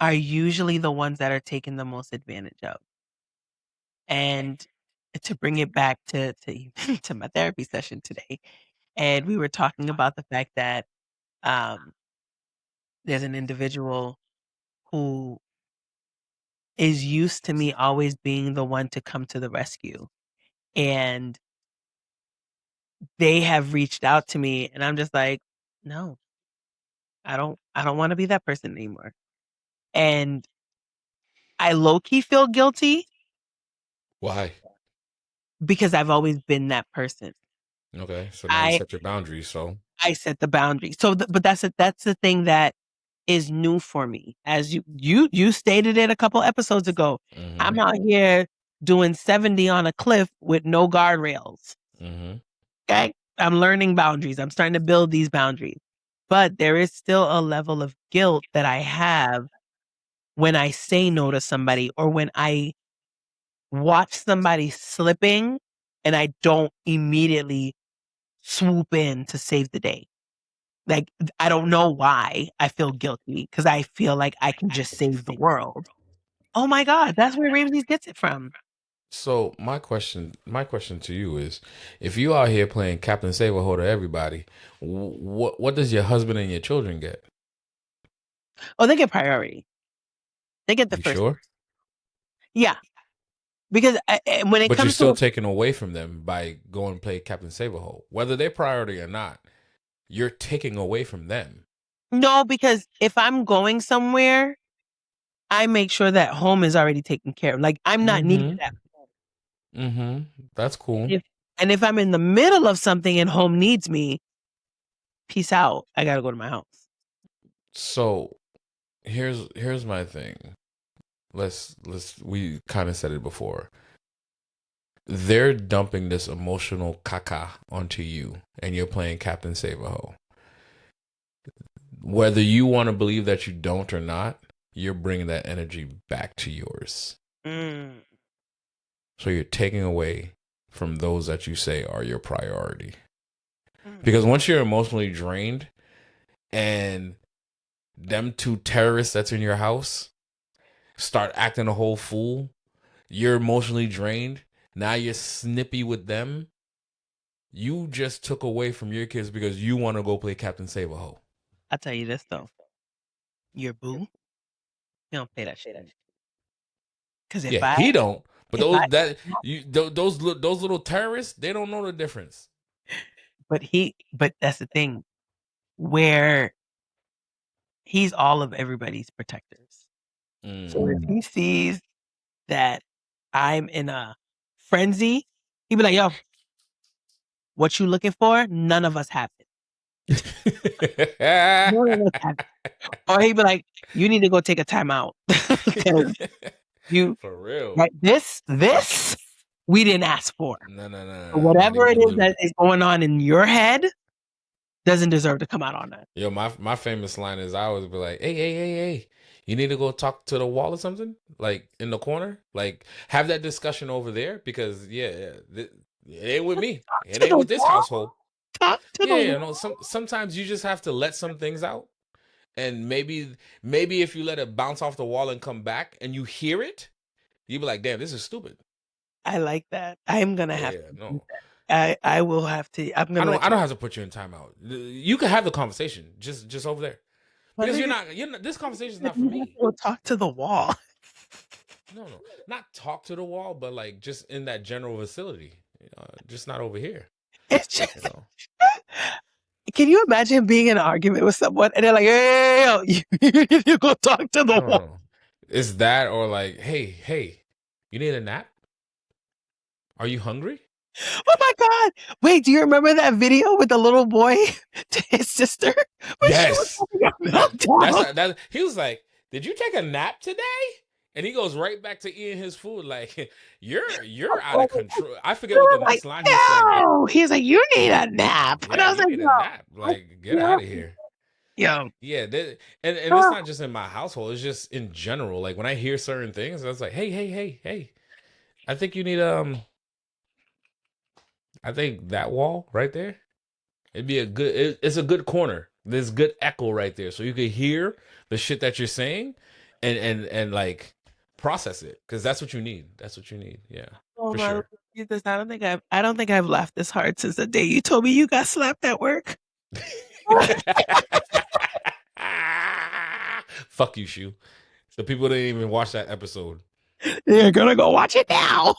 are usually the ones that are taken the most advantage of. And to bring it back to to my therapy session today, and we were talking about the fact that um, there's an individual who is used to me always being the one to come to the rescue, and they have reached out to me, and I'm just like, no, I don't want to be that person anymore. And I low key feel guilty
Why?
because I've always been that person.
Okay, so now you
I
set your boundaries. So,
I set the boundary. So, but that's the thing that is new for me. As you stated it a couple episodes ago, I'm
hmm.
out here doing 70 on a cliff with no guardrails.
Hmm.
Okay. I'm learning boundaries. I'm starting to build these boundaries. But there is still a level of guilt that I have when I say no to somebody or when I watch somebody slipping and I don't immediately swoop in to save the day. Like, I don't know why I feel guilty because I feel like I can just save the world. Oh my God, that's where Ramses gets it from.
So my question to you is, if you out here playing Captain Save-A-Ho to everybody, what does your husband and your children get?
Oh, they get priority. They get the
You
first.
sure?
Yeah, because when it
But you're
comes
still
to
taking away from them by going and play Captain Save-A-Ho, whether they're priority or not. You're taking away from them.
no, because if I'm going somewhere, I make sure that home is already taken care of. Like I'm not needed
Mm-hmm.
at
Mm-hmm. That's cool.
if and if I'm in the middle of something and home needs me, peace out. I gotta go to my house.
So here's my thing. Let's we kind of said it before. They're dumping this emotional caca onto you, and you're playing Captain Save-A-Ho. Whether you want to believe that you don't or not, you're bringing that energy back to yours.
Mm.
So you're taking away from those that you say are your priority.
Mm.
Because once you're emotionally drained and them two terrorists that's in your house start acting a whole fool, you're emotionally drained. Now you're snippy with them. You just took away from your kids because you want to go play Captain Save-A-Ho.
I'll tell you this though. Your boo, you don't pay that shit. Because
Yeah, he don't. But
if I,
those little terrorists, they don't know the difference.
but that's the thing where he's all of everybody's protectors. So if he sees that I'm in a frenzy, he'd be like, yo, what you looking for? None of us have it. None of us have it. Or he'd be like, you need to go take a time out. Because you
For real.
like this we didn't ask for.
No.
Whatever it is that is going on in your head doesn't deserve to come out on us.
Yo, my famous line is I always be like, hey. You need to go talk to the wall or something? Like in the corner? Like have that discussion over there because it ain't with me. It
To
ain't
the
with this
wall.
household.
Talk to the
Yeah,
wall.
no, sometimes you just have to let some things out. And maybe if you let it bounce off the wall and come back and you hear it, you be like, damn, this is stupid.
I like that. I'm gonna have
Yeah,
to do
no.
that. I will have to. I'm
I
gonna
don't
let
I
you.
don't have to put you in timeout. You can have the conversation just over there.
But
Because
nigga,
you're not this conversation is not for
you have to
me.
go talk to the wall.
No. Not talk to the wall, but like just in that general vicinity. Just not over here,
It's
you
just.
know.
Can you imagine being in an argument with someone and they're like, "Hey, yo, you need to go talk to the wall."
No. It's that or like, hey, you need a nap? Are you hungry?
Oh my God! Wait, do you remember that video with the little boy to his sister when she was
Yes.
having a
That's
meltdown?
that he was like, "Did you take a nap today?" And he goes right back to eating his food like, "You're out of control." I
We
forget what the
were like,
next line he said, but
"No," he's like, "You need a nap," and
yeah,
I was
you
like,
need a
"Yo,
nap. Like, get out of here.
yo,
Yeah, and it's not just in my household, it's just in general. Like when I hear certain things, I was like, "Hey. I think you need I think that wall right there. It'd be it's a good corner. There's good echo right there, so you can hear the shit that you're saying, and like process it because that's what you need. That's what you need. Yeah,
oh
for
my Lord
sure.
Jesus, I don't think I've laughed this hard since the day you told me you got slapped at work."
Fuck you, Shu. The people didn't even watch that episode.
You're gonna go watch it now,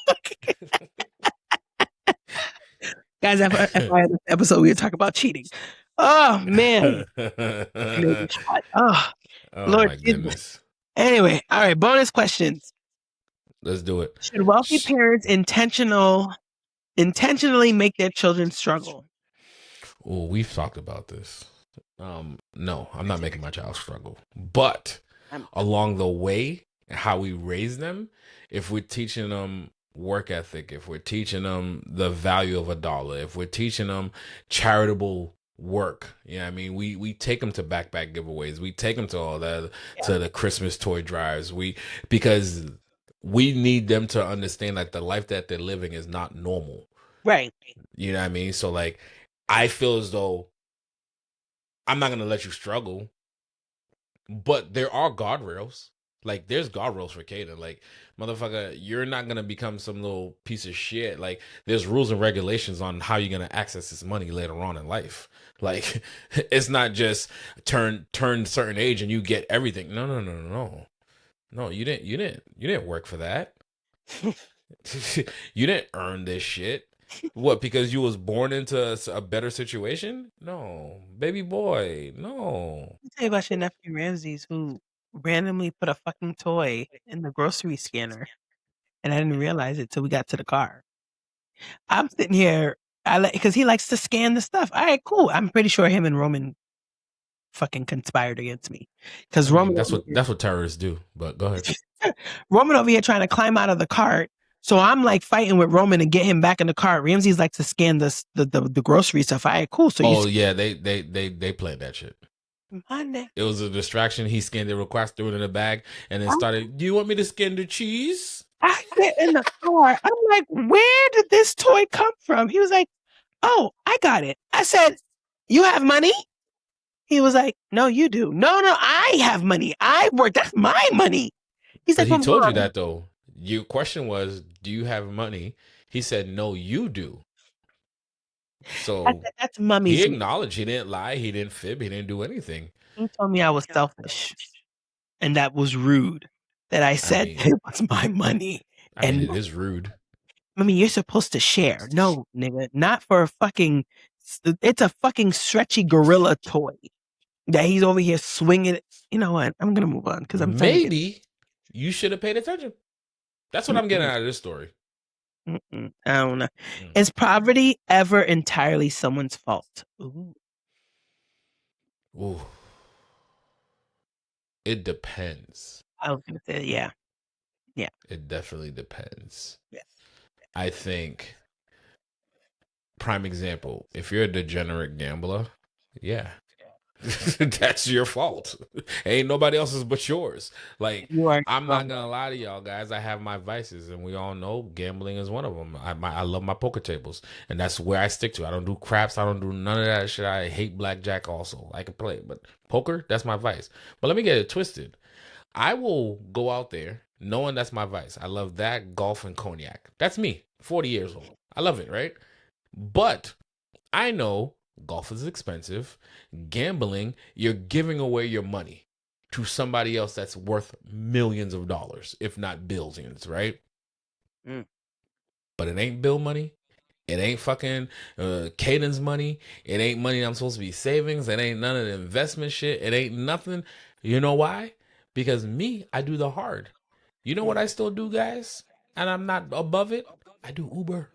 guys. If I had this episode, we would talk about cheating. Oh man, made me hot. Oh
Oh
Lord
my
Jesus.
goodness.
Anyway, all right. Bonus questions:
Let's do it.
should wealthy parents intentionally make their children struggle?
Oh, we've talked about this. No, I'm not making my child struggle. But
I'm
along the way, how we raise them, if we're teaching them work ethic, if we're teaching them the value of a dollar, if we're teaching them charitable work, you know what I mean? We take them to backpack giveaways. We take them to all that,
Yeah.
to the Christmas toy drives. Because we need them to understand that the life that they're living is not normal.
Right.
You know what I mean? So like I feel as though I'm not going to let you struggle, but there are guardrails. Like there's guardrails for Kaden. Like motherfucker, you're not gonna become some little piece of shit. Like there's rules and regulations on how you're gonna access this money later on in life. Like it's not just turn certain age and you get everything. No, no, no, no, no. No, you didn't work for that. You didn't earn this shit. What? Because you was born into a better situation? No, baby boy. No.
Let me tell you about your nephew Ramses, who randomly put a fucking toy in the grocery scanner, and I didn't realize it till we got to the car. I'm sitting here, because he likes to scan the stuff. All right, cool. I'm pretty sure him and Roman fucking conspired against me, because
I mean,
Roman
that's
over
what terrorists do. But go ahead.
here, Roman over here trying to climb out of the cart. So I'm like fighting with Roman to get him back in the cart. Ramses likes to scan the grocery stuff. All right, cool. So you
Oh yeah, they played that shit.
Monday.
It was a distraction. He scanned the request, threw it in a bag, and then started. Do you want me to scan the cheese?
I get in the car. I'm like, where did this toy come from? He was like, oh, I got it. I said, you have money? He was like, no, you do. No, no, I have money. I work. That's my money. He's
But
like,
he
well,
told you
mom.
that though. Your question was, do you have money? He said, no, you do.
I
So
said, that's
he
mommy's money.
acknowledged he didn't lie, he didn't fib, he didn't do anything.
He told me I was selfish and that was rude. That I
I
said
mean,
it was my money. And
it is rude.
mommy, you're supposed to share. No, nigga, not for a fucking, it's a fucking stretchy gorilla toy that he's over here swinging it. You know what? I'm gonna move on because I'm starting to get.
Maybe you should have paid attention. That's what I'm getting
Mm-mm,
out of this story.
I don't know.
Mm.
Is poverty ever entirely someone's fault? Ooh,
Ooh, it depends.
I was gonna say, yeah, yeah,
It definitely depends.
yeah.
I think prime example, if you're a degenerate gambler, yeah, that's your fault. Ain't nobody else's but yours. Like,
You are
I'm not
wrong.
gonna lie to y'all guys. I have my vices, and we all know gambling is one of them. I love my poker tables, and that's where I stick to. I don't do craps. I don't do none of that shit. I hate blackjack. Also, I can play, but poker, that's my vice. But let me get it twisted. I will go out there knowing that's my vice. I love that, golf, and cognac. That's me, 40 years old. I love it, right? But I know golf is expensive. Gambling, you're giving away your money to somebody else that's worth millions of dollars, if not billions, right?
Mm,
But it ain't bill money. It ain't fucking Caden's money. It ain't money I'm supposed to be savings. It ain't none of the investment shit. It ain't nothing. You know why? Because me, I do the hard. You know what
mm.
I still do, guys? And I'm not above it. I do Uber.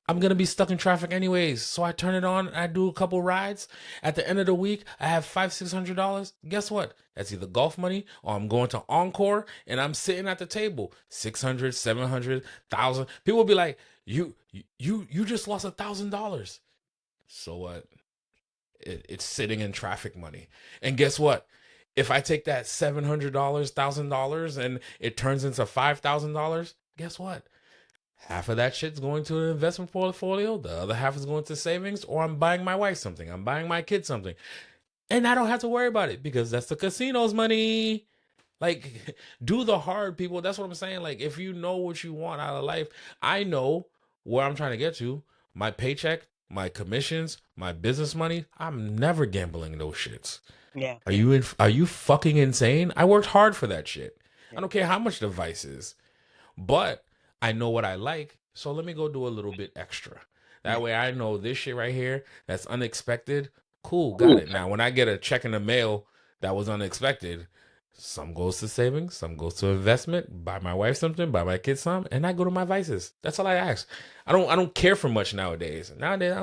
I'm gonna be stuck in traffic anyways, so I turn it on. I do a couple rides. At the end of the week, I have $500-600. Guess what? That's either golf money or I'm going to Encore and I'm sitting at the table. 600, 700, 1,000. People will be like, "You just lost $1,000." So what? It's sitting in traffic money. And guess what? If I take that $700, $1,000, and it turns into $5,000, guess what? Half of that shit's going to an investment portfolio. The other half is going to savings, or I'm buying my wife something. I'm buying my kid something. And I don't have to worry about it because that's the casino's money. Like, do the hard, people. That's what I'm saying. Like, if you know what you want out of life, I know where I'm trying to get to. My paycheck, my commissions, my business money. I'm never gambling those shits.
Yeah,
Are you fucking insane? I worked hard for that shit. I
yeah,
don't care how much the vice is. But I know what I like, so let me go do a little bit extra.
yeah.
That way I know this shit right here that's unexpected. Cool, got it. Now when I get a check in the mail that was unexpected, some goes to savings, some goes to investment, buy my wife something, buy my kids some, and I go to my vices. That's all I ask. I don't care for much nowadays. Nowadays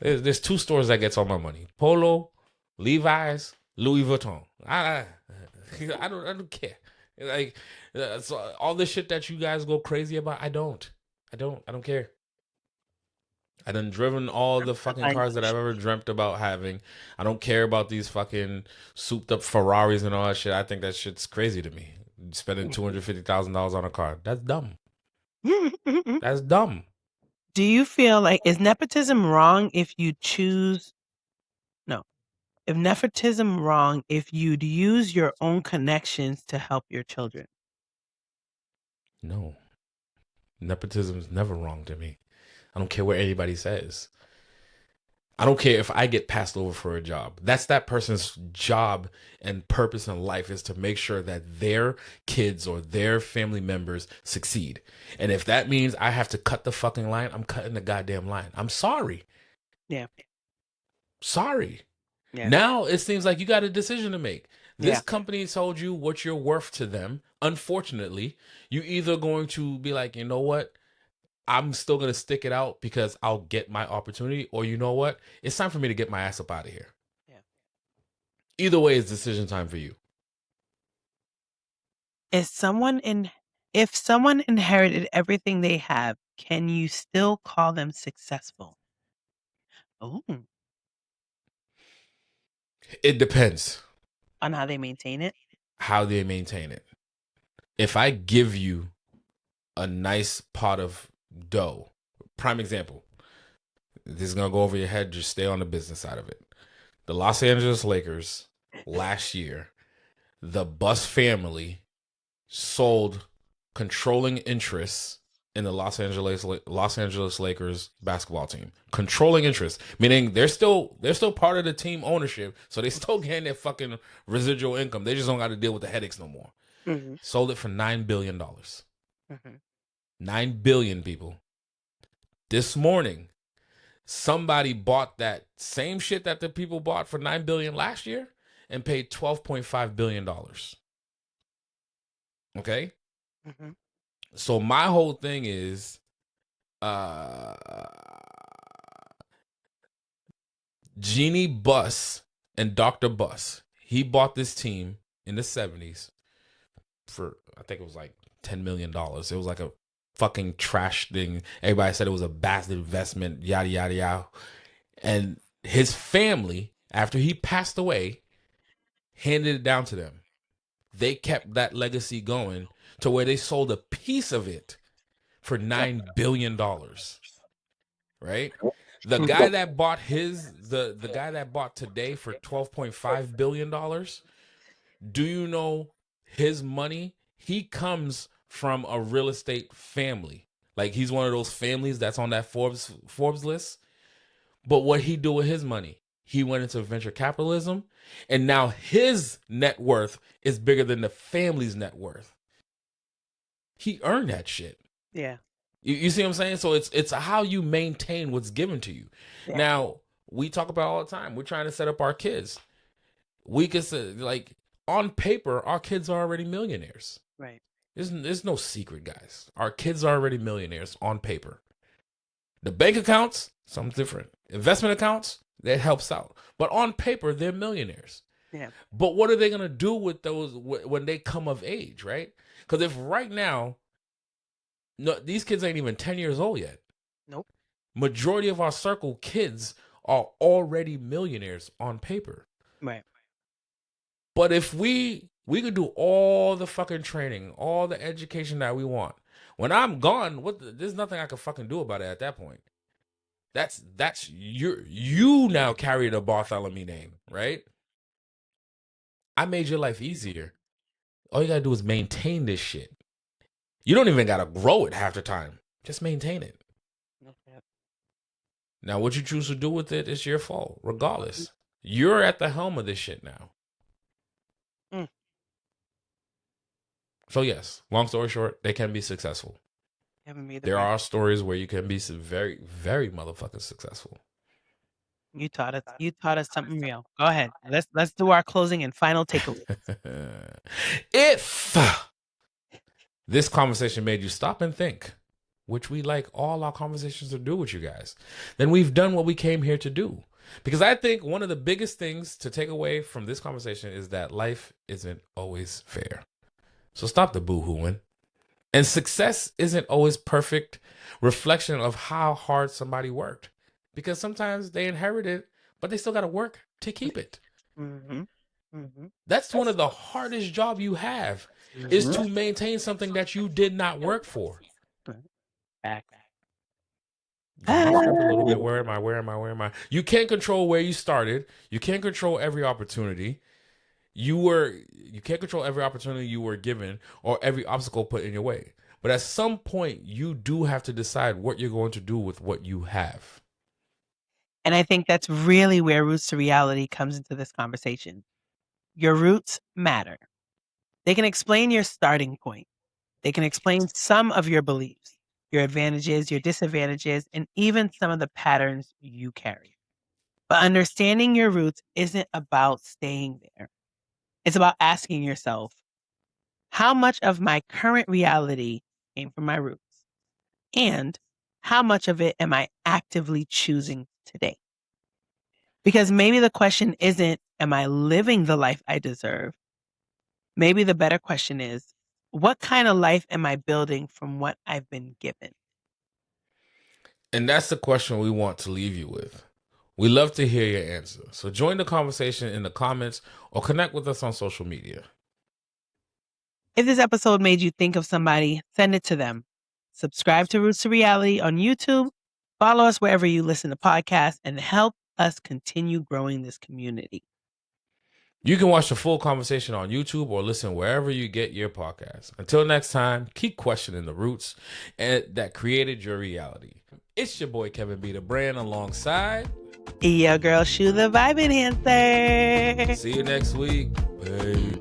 there's two stores that gets all my money. Polo, Levi's, Louis Vuitton. I don't care. Like, so all this shit that you guys go crazy about, I don't. I don't care. I done driven all the fucking
I
cars that I've ever dreamt about having. I don't care about these fucking souped up Ferraris and all that shit. I think that shit's crazy to me. Spending $250,000 on a car. That's dumb. That's dumb.
Do you feel like is nepotism wrong if you choose no. If nepotism wrong if you'd use your own connections to help your children?
No. Nepotism's never wrong to me. I don't care what anybody says. I don't care if I get passed over for a job. That's that person's job and purpose in life is to make sure that their kids or their family members succeed. And if that means I have to cut the fucking line, I'm cutting the goddamn line. I'm sorry.
Yeah.
Sorry.
Yeah.
Now it seems like you got a decision to make. This
Yeah.
company told you what you're worth to them. Unfortunately, you either going to be like, you know what? I'm still going to stick it out because I'll get my opportunity. Or you know what? It's time for me to get my ass up out of here.
Yeah.
Either way, it's decision time for you.
If someone inherited everything they have, can you still call them successful? Oh,
It depends
on how they maintain it?
how they maintain it. If I give you a nice pot of dough, prime example, this is going to go over your head. Just stay on the business side of it. The Los Angeles Lakers last year, the Bus family sold controlling interests in the Los Angeles Lakers basketball team. Controlling interest, meaning they're still part of the team ownership, so they still getting their fucking residual income. They just don't got to deal with the headaches no more.
Mm-hmm.
Sold it for $9 billion.
Mm-hmm.
9 billion people. This morning, somebody bought that same shit that the people bought for 9 billion last year and paid $12.5 billion. Okay?
Mm-hmm.
So my whole thing is uh Genie Bus and Dr. Bus. He bought this team in the 70s for I think it was like $10 million. It was like a fucking trash thing. Everybody said it was a bad investment, yada yada yada. And his family, after he passed away, handed it down to them. They kept that legacy going to where they sold a piece of it for $9 billion. Right? The guy that bought the guy that bought today for $12.5 billion, do you know his money? He comes from a real estate family. Like he's one of those families that's on that Forbes list. But what he do with his money? He went into venture capitalism, and now his net worth is bigger than the family's net worth. He earned that shit.
Yeah.
You see what I'm saying? So it's how you maintain what's given to you.
Yeah.
Now, we talk about all the time. We're trying to set up our kids. We can say, like, on paper, our kids are already millionaires.
Right.
There's no secret, guys. Our kids are already millionaires on paper. The bank accounts, something different. Investment accounts, that helps out. But on paper, they're millionaires.
Yeah.
But what are they going to do with those when they come of age, right? Because if right now, no, these kids ain't even 10 years old yet.
Nope.
Majority of our circle kids are already millionaires on paper.
Right.
But if we could do all the fucking training, all the education that we want. When I'm gone, there's nothing I can fucking do about it at that point. That's you now carry the Bartholomew name, right? I made your life easier. All you gotta do is maintain this shit. You don't even gotta grow it half the time. Just maintain it.
Okay.
Now, what you choose to do with it is your fault, regardless. You're at the helm of this shit now.
Mm.
So, yes, long story short, they can be successful.
Haven't made the
There
right.
are stories where you can be very, very motherfucking successful.
You taught us something real. Go ahead. Let's do our closing and final takeaway.
If this conversation made you stop and think, which we like all our conversations to do with you guys, then we've done what we came here to do. Because I think one of the biggest things to take away from this conversation is that life isn't always fair. So stop the boo-hooing. And success isn't always perfect reflection of how hard somebody worked. Because sometimes they inherit it, but they still got to work to keep it.
Mm-hmm. Mm-hmm.
That's one of the hardest jobs you have, is to maintain something that you did not work for.
Back.
You might trip a little bit. Where am I? Where am I? Where am I? You can't control where you started. You can't control every opportunity. You can't control every opportunity you were given or every obstacle put in your way. But at some point, you do have to decide what you're going to do with what you have.
And I think that's really where roots to reality comes into this conversation. Your roots matter. They can explain your starting point. They can explain some of your beliefs, your advantages, your disadvantages, and even some of the patterns you carry. But understanding your roots isn't about staying there. It's about asking yourself, how much of my current reality came from my roots? And how much of it am I actively choosing today? Because maybe the question isn't, am I living the life I deserve? Maybe the better question is, what kind of life am I building from what I've been given?
And that's the question we want to leave you with. We love to hear your answer. So join the conversation in the comments or connect with us on social media.
If this episode made you think of somebody, send it to them. Subscribe to Roots to Reality on YouTube. Follow us wherever you listen to podcasts and help us continue growing this community.
You can watch the full conversation on YouTube or listen wherever you get your podcasts. Until next time, keep questioning the roots that created your reality. It's your boy Kevin B. the Brand alongside
Your girl Shou the Vibe Enhancer.
See you next week. Bye.